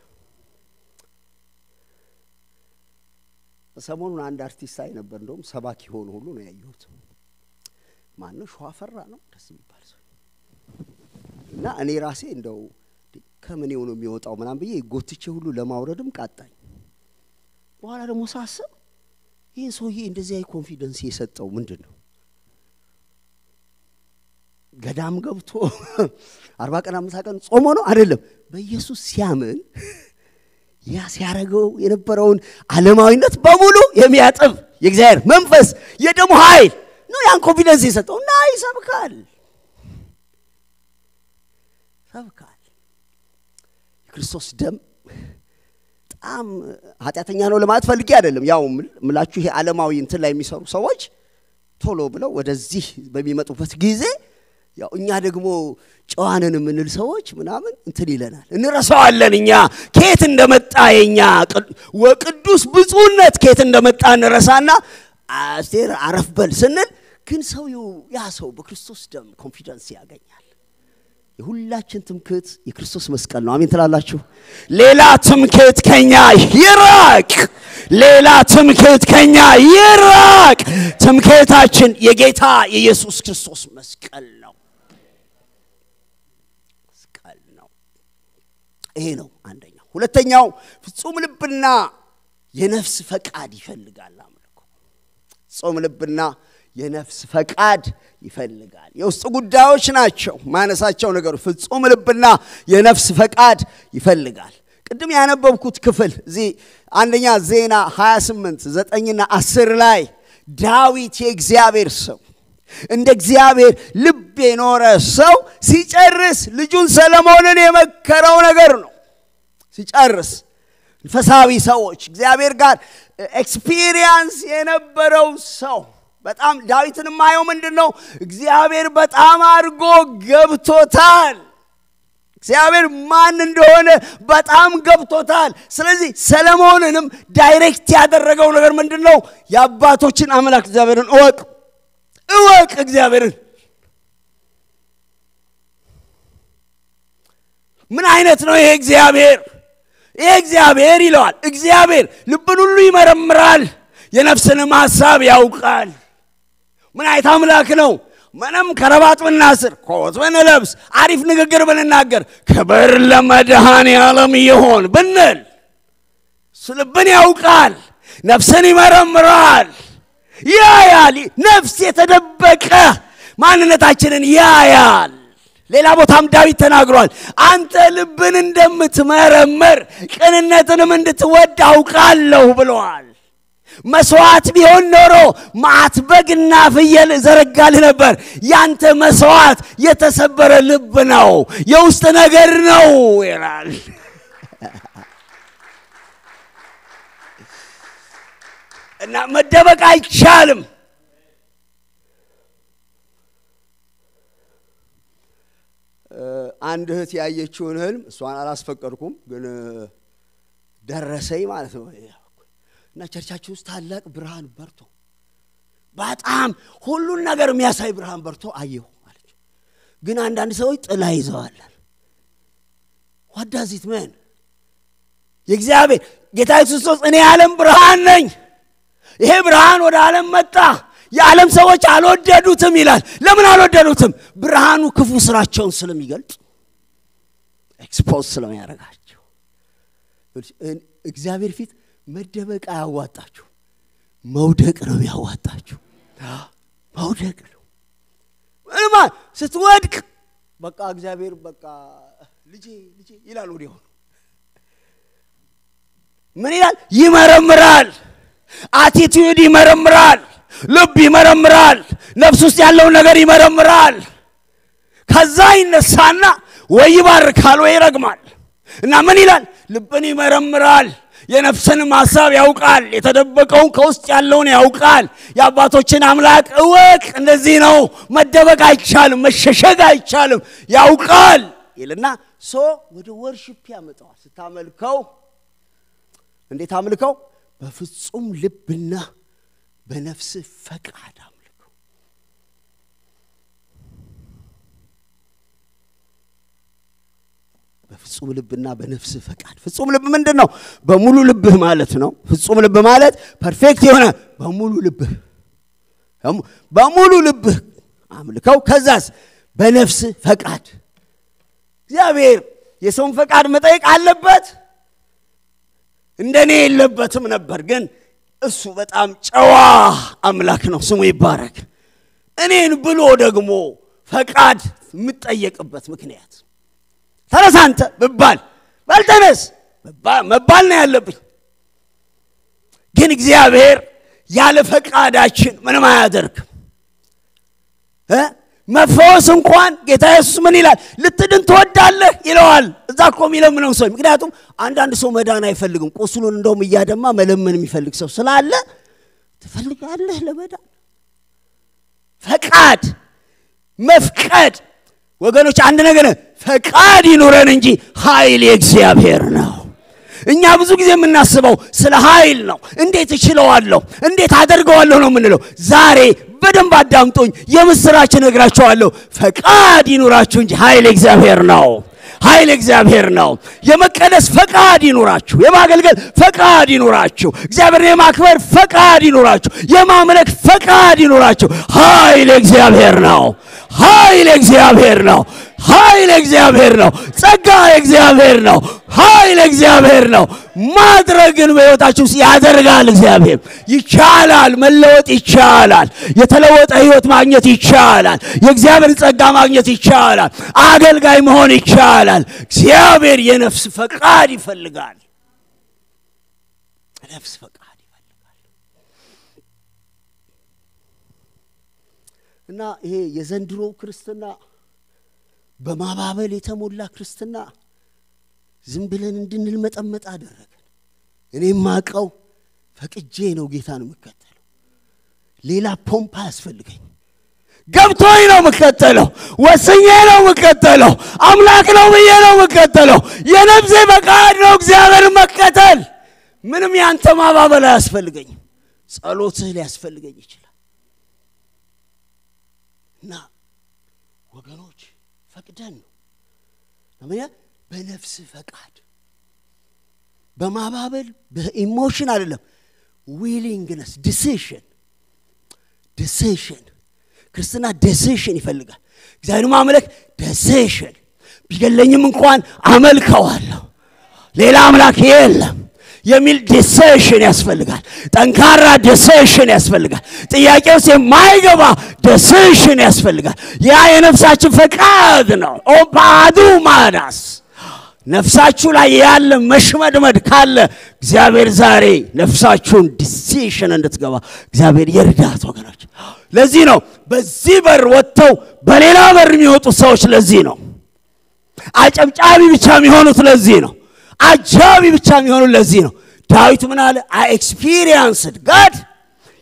ሰሞኑን አንድ አርቲስት አይ ነበር እንደውም ሰባኪ ሆኖ ሁሉ ነው ያየሁት ማን ነው ሸዋፈራ ነው ደስ የሚባል ሰው እና እኔ ራሴ እንደው ከምን ነው የሚወጣው ምናም ብዬ ጎትቼ ሁሉ ለማውረድም ቃጣኝ በኋላ ደግሞ ሳስብ ይሄ ሰውዬ እንደዚህ አይ ኮንፊደንስ የሰጠው ምንድነው ገዳም ገብቶ 40 ቀን 50 ቀን ጾሞ ነው አይደለም በኢየሱስ ሲያምን ያ ሲያረገው የነበረውን ዓለማዊነት በሙሉ የሚያጥብ የእግዚአብሔር መንፈስ የደሙ ኃይል ነው ያን ኮንፊደንስ የሰጠው እና ይሰብካል ክርስቶስ ደም በጣም ኃጢአተኛ ነው ለማለት ፈልጌ አይደለም ያው ምላችሁ ይሄ ዓለማዊ እንትን ላይ የሚሰሩ ሰዎች ቶሎ ብለው ወደዚህ በሚመጡበት ጊዜ ያው እኛ ደግሞ ጨዋነን ምንል ሰዎች ምናምን እንትን ይለናል እንረሳዋለን እኛ ከየት እንደመጣ የኛ ወቅዱስ ብፁዕነት ከየት እንደመጣ እንረሳና አስቴር አረፍበል ስንል ግን ሰው ያ ሰው በክርስቶስ ደም ኮንፊደንስ ያገኛል የሁላችን ትምክህት የክርስቶስ መስቀል ነው አሜን ትላላችሁ ሌላ ትምክህት ከኛ ይራቅ ሌላ ትምክህት ከኛ ይራቅ ትምክህታችን የጌታ የኢየሱስ ክርስቶስ መስቀል ነው ይሄ ነው አንደኛው ሁለተኛው ፍጹም ልብና የነፍስ ፈቃድ ይፈልጋል አምልኮ ፍጹም ልብና የነፍስ ፈቃድ ይፈልጋል የውስጥ ጉዳዮች ናቸው ማነሳቸው ነገሩ ፍጹም ልብና የነፍስ ፈቃድ ይፈልጋል ቅድም ያነበብኩት ክፍል እዚህ አንደኛ ዜና 28 9 እና 10 ላይ ዳዊት የእግዚአብሔር ሰው እንደ እግዚአብሔር ልብ የኖረ ሰው ሲጨርስ ልጁን ሰሎሞንን የመከረው ነገር ነው ሲጨርስ ፈሳዊ ሰዎች እግዚአብሔር ጋር ኤክስፒሪየንስ የነበረው ሰው በጣም ዳዊትን ማየው ምንድነው እግዚአብሔር በጣም አድርጎ ገብቶታል እግዚአብሔር ማን እንደሆነ በጣም ገብቶታል ስለዚህ ሰሎሞንንም ዳይሬክት ያደረገው ነገር ምንድነው የአባቶችን አምላክ እግዚአብሔርን እወቅ እግዚአብሔርን ምን አይነት ነው ይሄ እግዚአብሔር ይለዋል እግዚአብሔር ልብን ሁሉ ይመረምራል የነፍስንም ሐሳብ ያውቃል ምን አይነት አምላክ ነው? ምንም ከረባት ብናስር ኮት ብንለብስ አሪፍ ንግግር ብንናገር ክብር ለመድኃኔዓለም ይሁን ብንል ልብን ያውቃል፣ ነፍስን ይመረምራል፣ ያያል። ነፍስ የተደበቀ ማንነታችንን ያያል። ሌላ ቦታም ዳዊት ተናግሯል፣ አንተ ልብን እንደምትመረምር ቅንነትንም እንድትወድ አውቃለሁ ብለዋል። መስዋዕት ቢሆን ኖሮ ማዕት በግና ፍየል ዘረጋልህ ነበር። ያንተ መስዋዕት የተሰበረ ልብ ነው፣ የውስጥ ነገር ነው ይላል። እና መደበቅ አይቻልም። አንድ እህት ያየችውን ህልም እሷን አላስፈቀድኩም፣ ግን ደረሰኝ ማለት ነው። እና ቸርቻችን ውስጥ ታላቅ ብርሃን በርቶ በጣም ሁሉን ነገር የሚያሳይ ብርሃን በርቶ አየሁ ማለት ነው። ግን አንዳንድ ሰዎች ጥላ ይዘዋል። what does it mean? የእግዚአብሔር ጌታ ኢየሱስ ክርስቶስ እኔ የዓለም ብርሃን ነኝ፣ ይሄ ብርሃን ወደ ዓለም መጣ፣ የዓለም ሰዎች አልወደዱትም ይላል። ለምን አልወደዱትም? ብርሃኑ ክፉ ስራቸውን ስለሚገልጥ ኤክስፖዝ ስለሚያደርጋቸው። እግዚአብሔር ፊት መደበቅ አያዋጣችሁ፣ መውደቅ ነው የሚያዋጣችሁ። መውደቅ ነው ምንማ ስትወድቅ በቃ እግዚአብሔር በቃ ልጄ ይላል። ወዲያው ምን ይላል? ይመረምራል፣ አቲቲዩድ ይመረምራል፣ ልብ ይመረምራል፣ ነፍስ ውስጥ ያለው ነገር ይመረምራል። ከዛ ይነሳና ወይ ይባርካል ወይ ይረግማል። እና ምን ይላል? ልብን ይመረምራል፣ የነፍስን ሐሳብ ያውቃል፣ የተደበቀውን ከውስጥ ያለውን ያውቃል። የአባቶችን አምላክ እወቅ። እንደዚህ ነው፣ መደበቅ አይቻልም፣ መሸሸግ አይቻልም፣ ያውቃል ይልና ወደ ወርሺፕ ያመጣዋል። ስታመልከው እንዴት አምልከው? በፍጹም ልብና በነፍስ ፈቃድ አምልከው። በፍጹም ልብና በነፍስ ፈቃድ። ፍጹም ልብ ምንድነው? በሙሉ ልብህ ማለት ነው። ፍጹም ልብ ማለት ፐርፌክት የሆነ በሙሉ ልብህ አምልከው። ከዛስ በነፍስ ፈቃድ። እግዚአብሔር የሰውን ፈቃድ መጠየቅ አለበት? እንደኔ የለበትም ነበር፣ ግን እሱ በጣም ጨዋ አምላክ ነው፣ ስሙ ይባረክ። እኔን ብሎ ደግሞ ፈቃድ የምጠየቅበት ምክንያት ተነስ አንተ ብባል ባልተነስ መባል ነው ያለብኝ። ግን እግዚአብሔር ያለ ፈቃዳችን ምንም አያደርግም። መፈወስ እንኳን ጌታ ኢየሱስ ምን ይላል? ልትድን ትወዳለህ ይለዋል። እዛ እኮ የሚለምነው ሰው። ምክንያቱም አንዳንድ ሰው መዳን አይፈልግም፣ ቁስሉን እንደውም እያደማ መለመን የሚፈልግ ሰው ስላለ ትፈልጋለህ ለመዳን። ፈቃድ መፍቀድ ወገኖች አንድ ነገር፣ ፈቃድ ይኑረን እንጂ ኃይል የእግዚአብሔር ነው። እኛ ብዙ ጊዜ የምናስበው ስለ ኃይል ነው። እንዴት እችለዋለሁ፣ እንዴት አደርገዋለሁ ነው የምንለው። ዛሬ በደንብ አዳምጡኝ፣ የምስራች ነግራችኋለሁ። ፈቃድ ይኑራችሁ እንጂ ኃይል እግዚአብሔር ነው። ኃይል እግዚአብሔር ነው። የመቀደስ ፈቃድ ይኑራችሁ፣ የማገልገል ፈቃድ ይኑራችሁ፣ እግዚአብሔርን የማክበር ፈቃድ ይኑራችሁ፣ የማምለክ ፈቃድ ይኑራችሁ። ኃይል እግዚአብሔር ነው። ኃይል እግዚአብሔር ነው። ኃይል እግዚአብሔር ነው። ጸጋ እግዚአብሔር ነው። ኃይል እግዚአብሔር ነው። ማድረግን በሕይወታችሁ ያደርጋል። እግዚአብሔር ይቻላል፣ መለወጥ ይቻላል፣ የተለወጠ ሕይወት ማግኘት ይቻላል፣ የእግዚአብሔር ጸጋ ማግኘት ይቻላል፣ አገልጋይ መሆን ይቻላል። እግዚአብሔር የነፍስ ፈቃድ ይፈልጋል። ነፍስ ፈቃድ ይፈልጋል። እና ይሄ የዘንድሮ ክርስትና በማባበል የተሞላ ክርስትና ዝም ብለን እንድንል መጠመጥ አደረገን። እኔም ማቀው ፈቅጄ ነው ጌታን መከተለው። ሌላ ፖምፓ ያስፈልገኝ ገብቶኝ ነው መከተለው፣ ወስኜ ነው መከተለው፣ አምላክ ነው ብዬ ነው መከተለው። የነፍሴ ፈቃድ ነው እግዚአብሔር መከተል። ምንም ያንተ ማባበል አያስፈልገኝ፣ ጸሎትህ ሊያስፈልገኝ ይችላል። እና ወገኖች ፈቅደን ነው በነፍስ ፈቃድ፣ በማባበል በኢሞሽን አይደለም። ዊሊንግነስ ዲሲሽን ክርስትና ዲሲሽን ይፈልጋል እግዚአብሔር ማምለክ ዲሲሽን ቢገለኝም እንኳን አመልከዋለሁ ሌላ አምላክ የለም የሚል ዲሲሽን ያስፈልጋል ጠንካራ ዲሲሽን ያስፈልጋል ጥያቄው የማይገባ ዲሲሽን ያስፈልጋል ያ የነፍሳችን ፈቃድ ነው ኦባዱ ማዳስ ነፍሳችሁ ላይ ያለ መሽመድመድ ካለ እግዚአብሔር ዛሬ ነፍሳችሁን ዲሲሽን እንድትገባ እግዚአብሔር ይርዳት ወገኖች ለዚህ ነው በዚህ በር ወጥተው በሌላ በር የሚወጡ ሰዎች ለዚህ ነው አጨብጫቢ ብቻ የሚሆኑት ለዚህ ነው አጃቢ ብቻ የሚሆኑት ለዚህ ነው ዳዊት ምን አለ I experienced God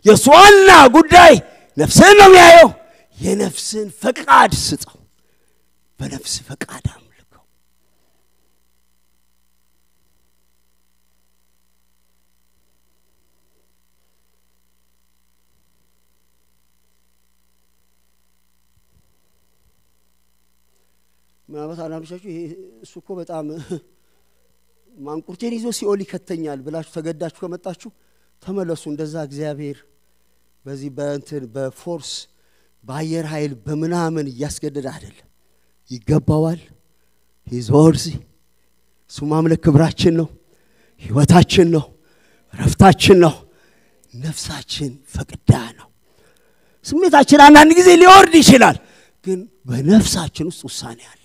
የሷና ጉዳይ ነፍስን ነው የሚያየው የነፍስን ፈቃድ ስጠው በነፍስ ፈቃድ አምልከው ምናልባት አንዳንዶቻችሁ እሱ እኮ በጣም ማንቁርቴን ይዞ ሲኦል ይከተኛል ብላችሁ ተገዳችሁ ከመጣችሁ ተመለሱ እንደዛ እግዚአብሔር በዚህ በእንትን በፎርስ በአየር ኃይል በመናመን ያስገደደ አይደለም ይገባዋል ሂዝ ወርዚ እሱ ማምለክ ክብራችን ነው ህይወታችን ነው ረፍታችን ነው ነፍሳችን ፈቅዳ ነው ስሜታችን አንዳንድ ጊዜ ሊወርድ ይችላል ግን በነፍሳችን ውስጥ ውሳኔ አለ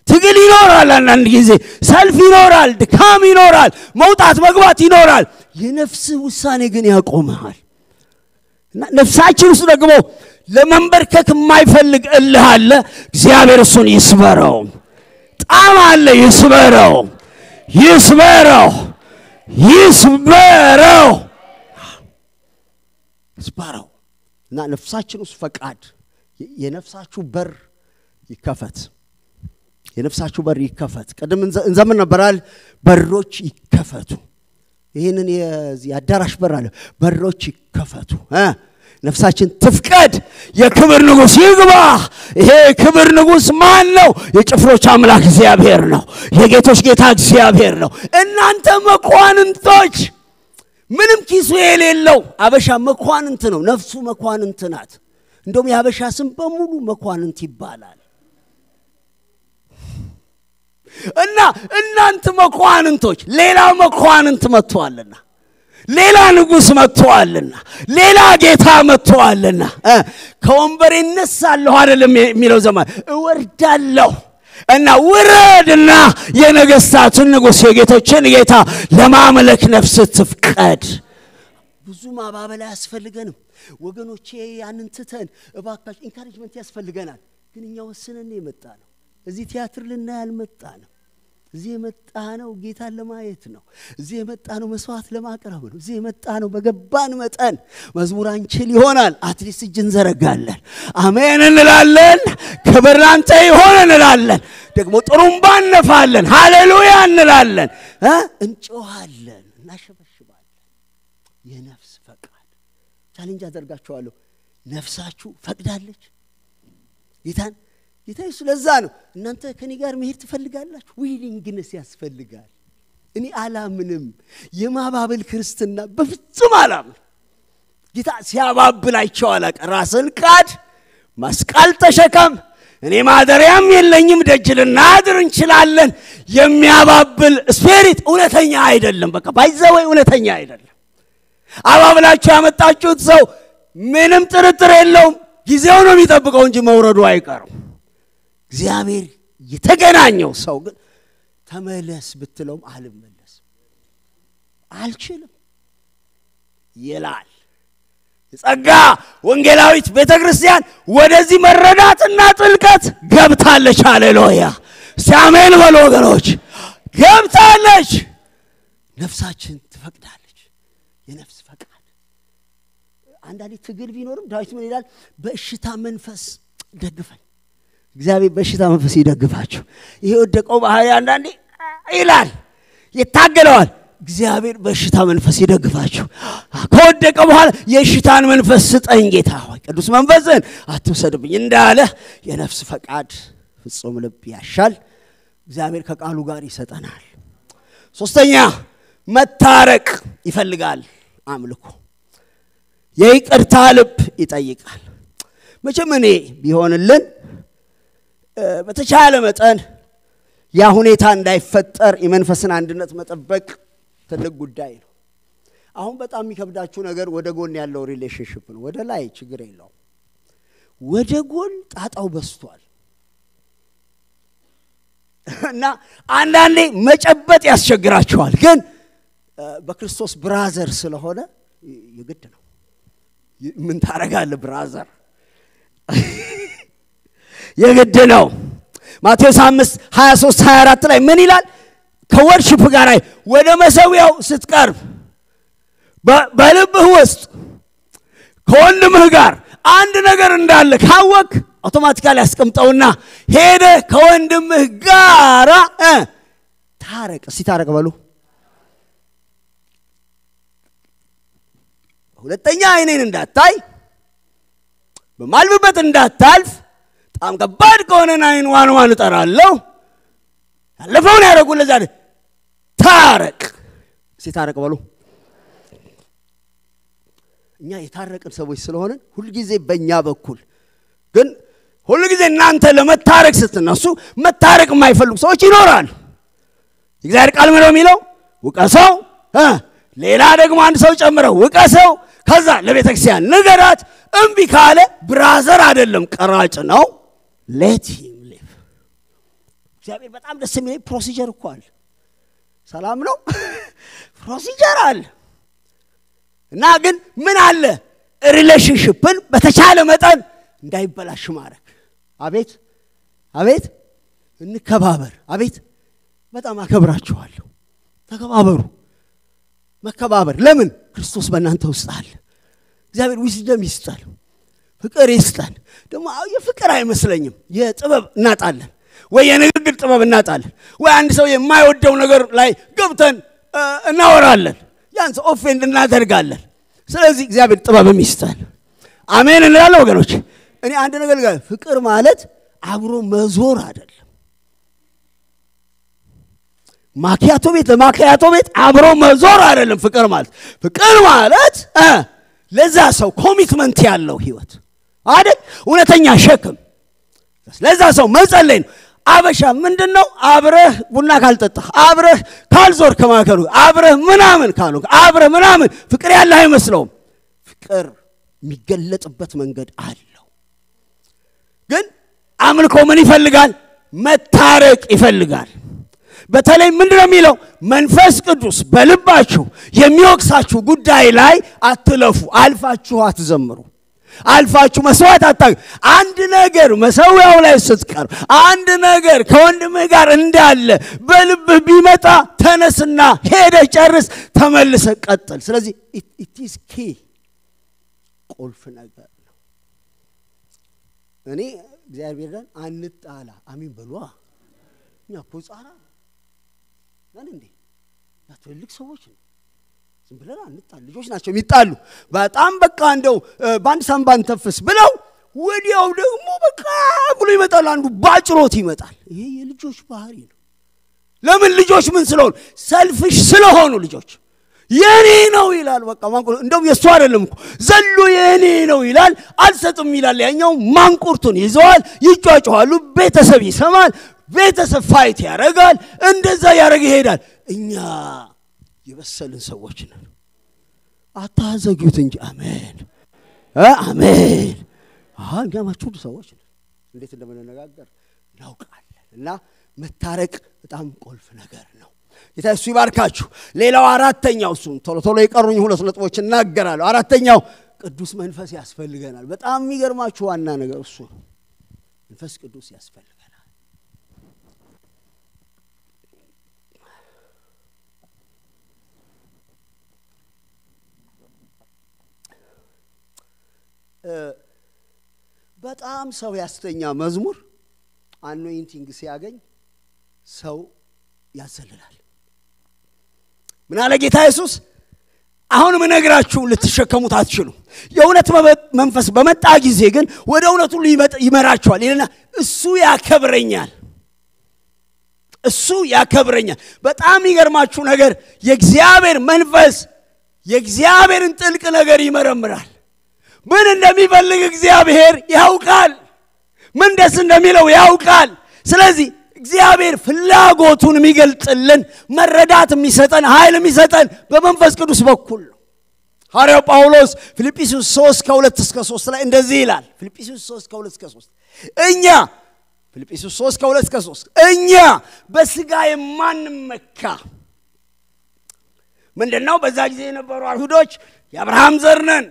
ትግል ይኖራል አንዳንድ ጊዜ ሰልፍ ይኖራል ድካም ይኖራል መውጣት መግባት ይኖራል የነፍስ ውሳኔ ግን ያቆማል እና ነፍሳችን ውስጥ ደግሞ ለመንበርከክ የማይፈልግ እልህ አለ እግዚአብሔር እሱን ይስበረው ጣም አለ ይስበረው ይስበረው ይስበረው ይስበረው እና ነፍሳችን ውስጥ ፈቃድ የነፍሳችሁ በር ይከፈት የነፍሳችሁ በር ይከፈት ቀደም እንዘምን ነበራል በሮች ይከፈቱ ይሄንን የአዳራሽ በር አለ በሮች ይከፈቱ ነፍሳችን ትፍቀድ የክብር ንጉስ ይግባ ይሄ ክብር ንጉስ ማን ነው የጭፍሮች አምላክ እግዚአብሔር ነው የጌቶች ጌታ እግዚአብሔር ነው እናንተ መኳንንቶች ምንም ኪሱ የሌለው አበሻ መኳንንት ነው ነፍሱ መኳንንት ናት እንደውም ያበሻ ስም በሙሉ መኳንንት ይባላል እና እናንተ መኳንንቶች ሌላ መኳንንት መጥቷልና ሌላ ንጉስ መጥቷልና ሌላ ጌታ መጥቷልና ከወንበሬ እነሳለሁ አይደለም የሚለው ዘመን እወርዳለሁ እና ውረድና የነገስታቱን ንጉስ የጌቶችን ጌታ ለማምለክ ነፍስ ትፍቀድ ብዙ ማባበል ያስፈልገንም ወገኖቼ ያንን ትተን እባካችሁ ኢንካሬጅመንት ያስፈልገናል ግን እኛ ወስነን የመጣነው እዚህ ቲያትር ልናይ አልመጣንም እዚህ የመጣነው ጌታን ለማየት ነው እዚህ የመጣነው መስዋዕት ለማቅረብ ነው እዚህ የመጣነው በገባን መጠን መዝሙር አንችል ይሆናል አትሊስት እጅን ዘረጋለን አሜን እንላለን ክብር ላንተ ይሁን እንላለን ደግሞ ጥሩምባ እንነፋለን ሃሌሉያ እንላለን እንጮሃለን እናሸበሽባለን የነፍስ ፈቃድ ቻሌንጅ አደርጋችኋለሁ ነፍሳችሁ ፈቅዳለች ጌታ ስለዛ ነው እናንተ ከኔ ጋር መሄድ ትፈልጋላችሁ ዊሊንግነስ ያስፈልጋል እኔ አላምንም የማባበል ክርስትና በፍጹም አላምን ጌታ ሲያባብላቸው አላቀ ራስን ካድ መስቀል ተሸከም እኔ ማደሪያም የለኝም ደጅልና አድር እንችላለን የሚያባብል ስፒሪት እውነተኛ አይደለም በቃ ባይዘው እውነተኛ አይደለም አባብላችሁ ያመጣችሁት ሰው ምንም ጥርጥር የለውም ጊዜው ነው የሚጠብቀው እንጂ መውረዱ አይቀርም እግዚአብሔር የተገናኘው ሰው ግን ተመለስ ብትለውም አልመለስ አልችልም ይላል ጸጋ ወንጌላዊት ቤተክርስቲያን ወደዚህ መረዳትና ጥልቀት ገብታለች ሃሌሉያ አሜን በሉ ወገኖች ገብታለች ነፍሳችን ትፈቅዳለች የነፍስ ፈቃድ አንዳንዴ ትግል ቢኖርም ዳዊት ምን ይላል በእሽታ መንፈስ ደግፈኝ እግዚአብሔር በሽታ መንፈስ ይደግፋችሁ ይሄ ወደቀው ባህሪ አንዳንዴ ይላል ይታገለዋል እግዚአብሔር በሽታ መንፈስ ይደግፋችሁ ከወደቀ በኋላ የሽታን መንፈስ ስጠኝ ጌታ ሆይ ቅዱስ መንፈስን አትውሰድብኝ እንዳለ የነፍስ ፈቃድ ፍጹም ልብ ያሻል እግዚአብሔር ከቃሉ ጋር ይሰጠናል ሶስተኛ መታረቅ ይፈልጋል አምልኮ የይቅርታ ልብ ይጠይቃል መቼም እኔ ቢሆንልን በተቻለ መጠን ያ ሁኔታ እንዳይፈጠር የመንፈስን አንድነት መጠበቅ ትልቅ ጉዳይ ነው። አሁን በጣም የሚከብዳችሁ ነገር ወደ ጎን ያለው ሪሌሽንሺፕ ነው። ወደ ላይ ችግር የለው፣ ወደ ጎን ጣጣው በስቷል እና አንዳንዴ መጨበጥ ያስቸግራችኋል። ግን በክርስቶስ ብራዘር ስለሆነ የግድ ነው። ምን ታረጋለህ ብራዘር? የግድ ነው። ማቴዎስ 5:23-24 ላይ ምን ይላል? ከወርሺፕ ጋር ወደ መሰዊያው ስትቀርብ በልብህ ውስጥ ከወንድምህ ጋር አንድ ነገር እንዳለ ካወቅ አውቶማቲካሊ ያስቀምጠውና ሄደ ከወንድምህ ጋር ታረቅ። እስቲ ታረቅ በሉ። ሁለተኛ አይኔን እንዳታይ በማልብበት እንዳታልፍ በጣም ከባድ ከሆነ አይን ዋን እጠራለሁ። ያለፈውን ያረጉልህ ዛሬ ታረቅ። እስቲ ታረቅ በሉ። እኛ የታረቅን ሰዎች ስለሆነ ሁሉ ጊዜ በእኛ በኩል ግን ሁሉ ጊዜ እናንተ ለመታረቅ ስትነሱ መታረቅ የማይፈልጉ ሰዎች ይኖራሉ። እግዚአብሔር ቃል ምንድነው የሚለው? ውቀሰው፣ ሌላ ደግሞ አንድ ሰው ጨምረው ውቀሰው፣ ከዛ ለቤተክርስቲያን ንገራት። እምቢ ካለ ብራዘር አይደለም ቀራጭ ነው። ሌት ሂም ሊቭ። እግዚአብሔር በጣም ደስ የሚል ፕሮሲጀር እኮ አለ። ሰላም ነው ፕሮሲጀር አለ። እና ግን ምን አለ? ሪሌሽንሺፕን በተቻለ መጠን እንዳይበላሽ ማድረግ። አቤት አቤት እንከባበር። አቤት በጣም አከብራችኋለሁ። ተከባበሩ። መከባበር ለምን? ክርስቶስ በእናንተ ውስጥ አለ። እግዚአብሔር ዊዝደም ይስጣል፣ ፍቅር ይስጣል። ደግሞ የፍቅር አይመስለኝም የጥበብ እናጣለን፣ ወይ የንግግር ጥበብ እናጣለን፣ ወይ አንድ ሰው የማይወደው ነገር ላይ ገብተን እናወራለን፣ ያንስ ኦፌንድ እናደርጋለን። ስለዚህ እግዚአብሔር ጥበብም ይስጣል። አሜን እንላለን ወገኖች። እኔ አንድ ነገር ጋር ፍቅር ማለት አብሮ መዞር አይደለም። ማኪያቶ ቤት አብሮ መዞር አይደለም ፍቅር ማለት። ፍቅር ማለት ለዛ ሰው ኮሚትመንት ያለው ህይወት አይደል? እውነተኛ ሸክም ለዛ ሰው መጸለይ ነው። አበሻ ምንድነው? አብረህ ቡና ካልጠጣህ፣ አብረህ ካልዞር ከማከሩ፣ አብረህ ምናምን ካሉ፣ አብረህ ምናምን ፍቅር ያለ አይመስለውም። ፍቅር የሚገለጥበት መንገድ አለው። ግን አምልኮ ምን ይፈልጋል? መታረቅ ይፈልጋል። በተለይ ምንድነው የሚለው? መንፈስ ቅዱስ በልባችሁ የሚወቅሳችሁ ጉዳይ ላይ አትለፉ፣ አልፋችሁ አትዘምሩ፣ አልፋችሁ መስዋዕት አታርጉ። አንድ ነገር መሰዊያው ላይ ስትቀርብ፣ አንድ ነገር ከወንድምህ ጋር እንዳለ በልብህ ቢመጣ ተነስና ሄደ ጨርስ፣ ተመልሰ ቀጥል። ስለዚህ it is key ቁልፍ ነገር ነው። እኔ እግዚአብሔርን አንጣላ አሜን በሏ። እኛ ፖጻራ ማን እንዴ ያትልቅ ሰዎች ነው። ዝም ብለን አንጣላ። ልጆች ናቸው የሚጣሉ። በጣም በቃ እንደው ባንድ ሳምባን ተፍስ ብለው ወዲያው ደግሞ በቃ ብሎ ይመጣል። አንዱ ባጭሮት ይመጣል። ይሄ የልጆች ባህሪ ነው። ለምን? ልጆች ምን ስለሆኑ? ሰልፍሽ ስለሆኑ ልጆች የኔ ነው ይላል። በቃ ማንቁር እንደውም የሱ አይደለም እኮ ዘሎ የኔ ነው ይላል። አልሰጥም ይላል። ያኛው ማንቁርቱን ይዘዋል፣ ይጫጫዋሉ። ቤተሰብ ይሰማል፣ ቤተሰብ ፋይት ያረጋል። እንደዛ ያረጋ ይሄዳል። እኛ የበሰልን ሰዎች ነን። አታዘግዩት እንጂ አሜን አሜን። ጋማችሁ ሰዎች ነን። እንዴት እንደምንነጋገር እናውቃለን። እና መታረቅ በጣም ቁልፍ ነገር ነው። ጌታ ኢየሱስ ይባርካችሁ። ሌላው አራተኛው እሱን ቶሎ የቀሩኝ ሁለት ነጥቦች እናገራለሁ። አራተኛው ቅዱስ መንፈስ ያስፈልገናል። በጣም የሚገርማችሁ ዋና ነገር እሱ ነው። መንፈስ ቅዱስ ያስፈልገናል። በጣም ሰው ያስተኛ መዝሙር አኖይንቲንግ ሲያገኝ ሰው ያዘልላል። ምን አለ ጌታ ኢየሱስ? አሁን ምነግራችሁ ልትሸከሙት አትችሉም። የእውነት መንፈስ በመጣ ጊዜ ግን ወደ እውነቱ ይመራችኋል ይልና እሱ ያከብረኛል፣ እሱ ያከብረኛል። በጣም ይገርማችሁ ነገር የእግዚአብሔር መንፈስ የእግዚአብሔርን ጥልቅ ነገር ይመረምራል። ምን እንደሚፈልግ እግዚአብሔር ያውቃል። ምን ደስ እንደሚለው ያውቃል። ስለዚህ እግዚአብሔር ፍላጎቱን የሚገልጥልን መረዳት የሚሰጠን ኃይል የሚሰጠን በመንፈስ ቅዱስ በኩል ነው። ሐዋርያው ጳውሎስ ፊልጵስዩስ 3:2-3 ላይ እንደዚህ ይላል። ፊልጵስዩስ 3:2-3 ፊልጵስዩስ 3:2-3 እኛ በሥጋ የማንመካ ምንድነው? በዛ ጊዜ የነበሩ አይሁዶች የአብርሃም ዘር ነን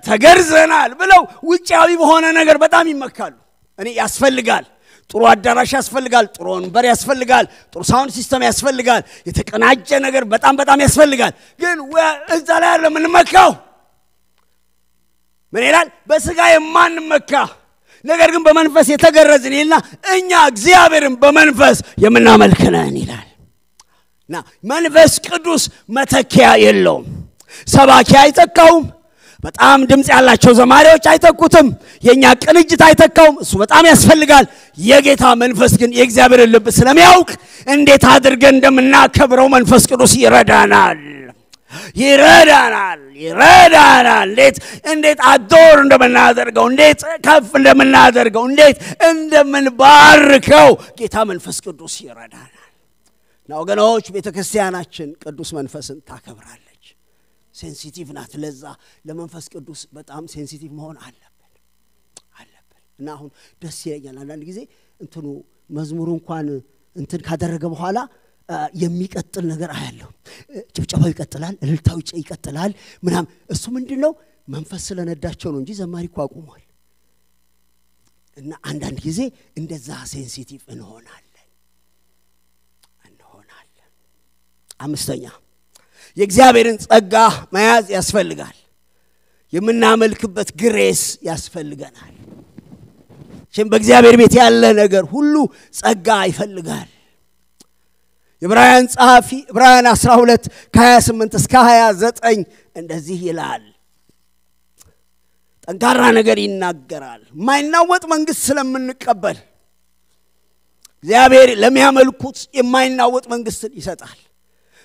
ተገርዘናል ብለው ውጫዊ በሆነ ነገር በጣም ይመካሉ። እኔ ያስፈልጋል፣ ጥሩ አዳራሽ ያስፈልጋል፣ ጥሩ ወንበር ያስፈልጋል፣ ጥሩ ሳውንድ ሲስተም ያስፈልጋል፣ የተቀናጀ ነገር በጣም ያስፈልጋል። ግን እዛ ላይ አይደለም የምንመካው። ምን ይላል? በሥጋ የማንመካ ነገር ግን በመንፈስ የተገረዝን ይልና እኛ እግዚአብሔርን በመንፈስ የምናመልክ ነን ይላል። እና መንፈስ ቅዱስ መተኪያ የለውም። ሰባኪ አይተካውም። በጣም ድምጽ ያላቸው ዘማሪዎች አይተኩትም። የኛ ቅንጅት አይተካውም። እሱ በጣም ያስፈልጋል። የጌታ መንፈስ ግን የእግዚአብሔርን ልብ ስለሚያውቅ እንዴት አድርገን እንደምናከብረው መንፈስ ቅዱስ ይረዳናል። እንዴት አዶር እንደምናደርገው፣ እንዴት ከፍ እንደምናደርገው፣ እንዴት እንደምንባርከው ጌታ መንፈስ ቅዱስ ይረዳናል። እና ወገኖች ቤተክርስቲያናችን ቅዱስ መንፈስን ታከብራለች። ሴንሲቲቭ ናት። ለዛ ለመንፈስ ቅዱስ በጣም ሴንሲቲቭ መሆን አለብን። እና አሁን ደስ ይለኛል አንዳንድ ጊዜ እንትኑ መዝሙሩ እንኳን እንትን ካደረገ በኋላ የሚቀጥል ነገር አያለው። ጭብጨባው ይቀጥላል፣ እልልታው ይቀጥላል ምናም። እሱ ምንድነው? መንፈስ ስለነዳቸው ነው እንጂ ዘማሪ እኮ አቁሟል። እና አንዳንድ ጊዜ እንደዛ ሴንሲቲቭ እንሆናለን። አምስተኛ የእግዚአብሔርን ጸጋ መያዝ ያስፈልጋል። የምናመልክበት ግሬስ ያስፈልገናል። በእግዚአብሔር ቤት ያለ ነገር ሁሉ ጸጋ ይፈልጋል። የዕብራውያን ጸሐፊ ዕብራውያን 12:28-29 እንደዚህ ይላል። ጠንካራ ነገር ይናገራል። የማይናወጥ መንግስት ስለምንቀበል እግዚአብሔር ለሚያመልኩት የማይናወጥ መንግስትን ይሰጣል።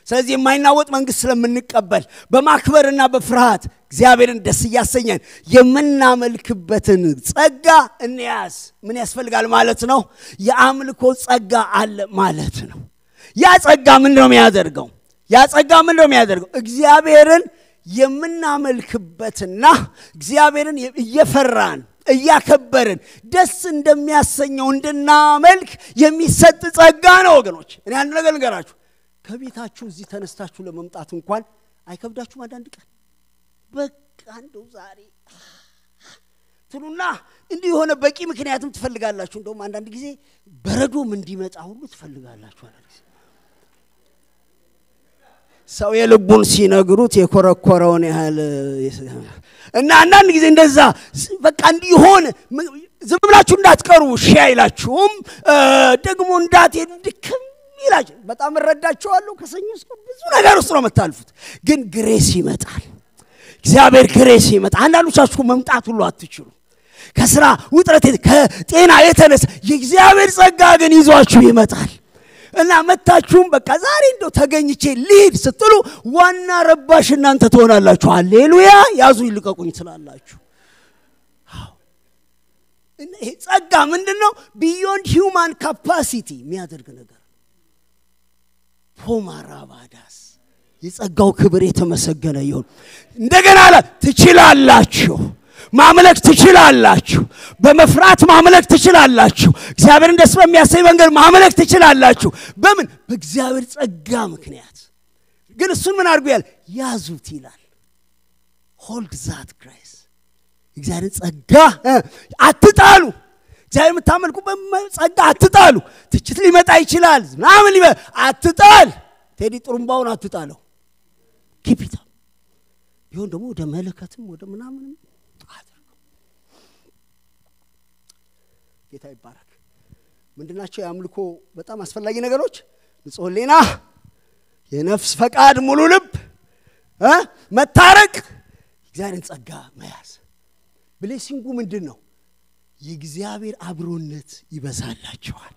ስለዚህ የማይናወጥ መንግስት ስለምንቀበል በማክበርና በፍርሃት እግዚአብሔርን ደስ ያሰኘን የምናመልክበትን ጸጋ እንያዝ። ምን ያስፈልጋል ማለት ነው? የአምልኮ ጸጋ አለ ማለት ነው። ያ ጸጋ ምንድነው የሚያደርገው? እግዚአብሔርን የምናመልክበትና እግዚአብሔርን እየፈራን እያከበርን ደስ እንደሚያሰኘው እንድናመልክ የሚሰጥ ጸጋ ነው ወገኖች። እኔ አንድ ነገር ልንገራችሁ። ከቤታችሁ እዚህ ተነስታችሁ ለመምጣት እንኳን አይከብዳችሁም? አንዳንድ ቀን በቃ እንደው ዛሬ ትሉና እንዲህ ሆነ በቂ ምክንያቱም ትፈልጋላችሁ። እንደውም አንዳንድ ጊዜ በረዶም እንዲመጣ ሁሉ ትፈልጋላችሁ። ሰው የልቡን ሲነግሩት የኮረኮረውን ያህል እና አንዳንድ ጊዜ እንደዛ በቃ እንዲሆን ዝም ብላችሁ እንዳትቀሩ ሺ አይላችሁም። ደግሞ እንዳትሄዱ ድክም ይላችሁ። በጣም እረዳችኋለሁ። ከሰኞ እስከ ብዙ ነገር ውስጥ ነው የምታልፉት። ግን ግሬስ ይመጣል። እግዚአብሔር ግሬስ ይመጣል። አንዳንዶቻችሁ መምጣት ሁሉ አትችሉ። ከስራ ውጥረት ከጤና የተነሳ የእግዚአብሔር ጸጋ ግን ይዟችሁ ይመጣል። እና መታችሁም በቃ ዛሬ እንደው ተገኝቼ ልሂድ ስትሉ ዋና ረባሽ እናንተ ትሆናላችሁ። ሃሌሉያ! ያዙ ይልቀቁኝ ትላላችሁ። እና ይሄ ጸጋ ምንድነው? ቢዮንድ ሂውማን ካፓሲቲ የሚያደርግ ነገር። ፖማራባዳስ የጸጋው ክብር የተመሰገነ ይሁን። እንደገና ትችላላችሁ፣ ማምለክ ትችላላችሁ፣ በመፍራት ማምለክ ትችላላችሁ፣ እግዚአብሔርን ደስ በሚያሰኝ መንገድ ማምለክ ትችላላችሁ። በምን? በእግዚአብሔር ጸጋ ምክንያት። ግን እሱን ምን አድርጉ ያለ? ያዙት ይላል። ሆልድ ዛት ግሬስ። እግዚአብሔር ጸጋ አትጣሉ። እግዚአብሔር የምታመልኩበት ጸጋ አትጣሉ። ትችት ሊመጣ ይችላል። ምናምን አትጣል። ቴዲ ጥሩምባውን አትጣለው። ኪፒታ ቢሆን ደግሞ ወደ መለከትም ወደ ምናምንም አድርገው። ጌታ ይባረክ። ምንድናቸው የአምልኮ በጣም አስፈላጊ ነገሮች? ንጹህ ሕሊና፣ የነፍስ ፈቃድ፣ ሙሉ ልብ፣ መታረቅ፣ እግዚአብሔርን ጸጋ መያዝ። ብሌሲንጉ ምንድነው? የእግዚአብሔር አብሮነት ይበዛላችኋል።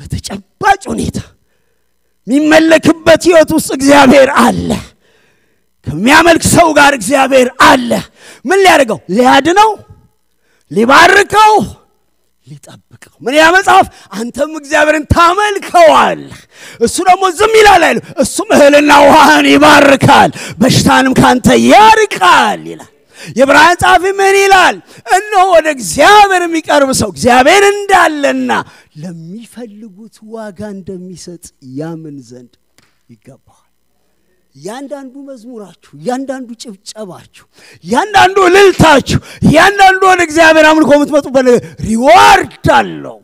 በተጨባጭ ሁኔታ የሚመለክበት ህይወት ውስጥ እግዚአብሔር አለ። ከሚያመልክ ሰው ጋር እግዚአብሔር አለ። ምን ሊያደርገው? ሊያድነው፣ ሊባርከው፣ ሊጠብቀው። ምን ያ መጽሐፍ? አንተም እግዚአብሔርን ታመልከዋል እሱ ደግሞ ዝም ይላል አይደል? እሱም እህልና ውሃን ይባርካል በሽታንም ካንተ ያርቃል ይላል። የዕብራውያን ጻፊ ምን ይላል? እነሆ ወደ እግዚአብሔር የሚቀርብ ሰው እግዚአብሔር እንዳለና ለሚፈልጉት ዋጋ እንደሚሰጥ ያምን ዘንድ ይገባል። ያንዳንዱ መዝሙራችሁ፣ ያንዳንዱ ጭብጨባችሁ፣ ያንዳንዱ እልልታችሁ፣ ያንዳንዱ ወደ እግዚአብሔር አምልኮ የምትመጡበት ሪዋርድ አለው።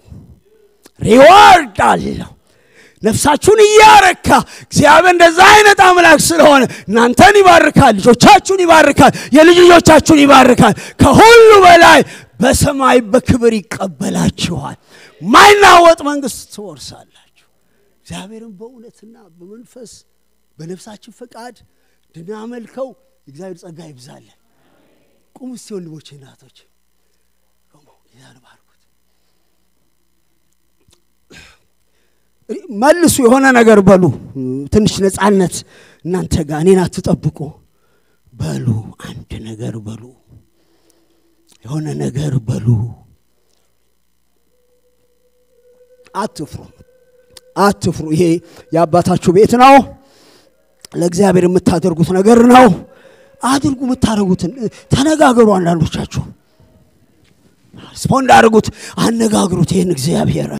ነፍሳችሁን እያረካ እግዚአብሔር እንደዛ አይነት አምላክ ስለሆነ እናንተን ይባርካል፣ ልጆቻችሁን ይባርካል፣ የልጅ ልጆቻችሁን ይባርካል። ከሁሉ በላይ በሰማይ በክብር ይቀበላችኋል። ማይናወጥ መንግስት ትወርሳላችሁ። እግዚአብሔርን በእውነትና በመንፈስ በነፍሳችን ፈቃድ እንድናመልከው እግዚአብሔር ጸጋ ይብዛልን። ቁሙ እስቲ ወንድሞቼ እናቶች፣ ቁሙ። ጌታን ባርኩት። መልሱ፣ የሆነ ነገር በሉ። ትንሽ ነፃነት እናንተ ጋር እኔን አትጠብቁ። በሉ፣ አንድ ነገር በሉ፣ የሆነ ነገር በሉ። አትፍሩ። ይሄ የአባታችሁ ቤት ነው። ለእግዚአብሔር የምታደርጉት ነገር ነው። አድርጉ። የምታደርጉትን ተነጋገሩ። አንዳንዶቻችሁ ሪስፖንድ አድርጉት፣ አነጋግሩት። ይሄን እግዚአብሔር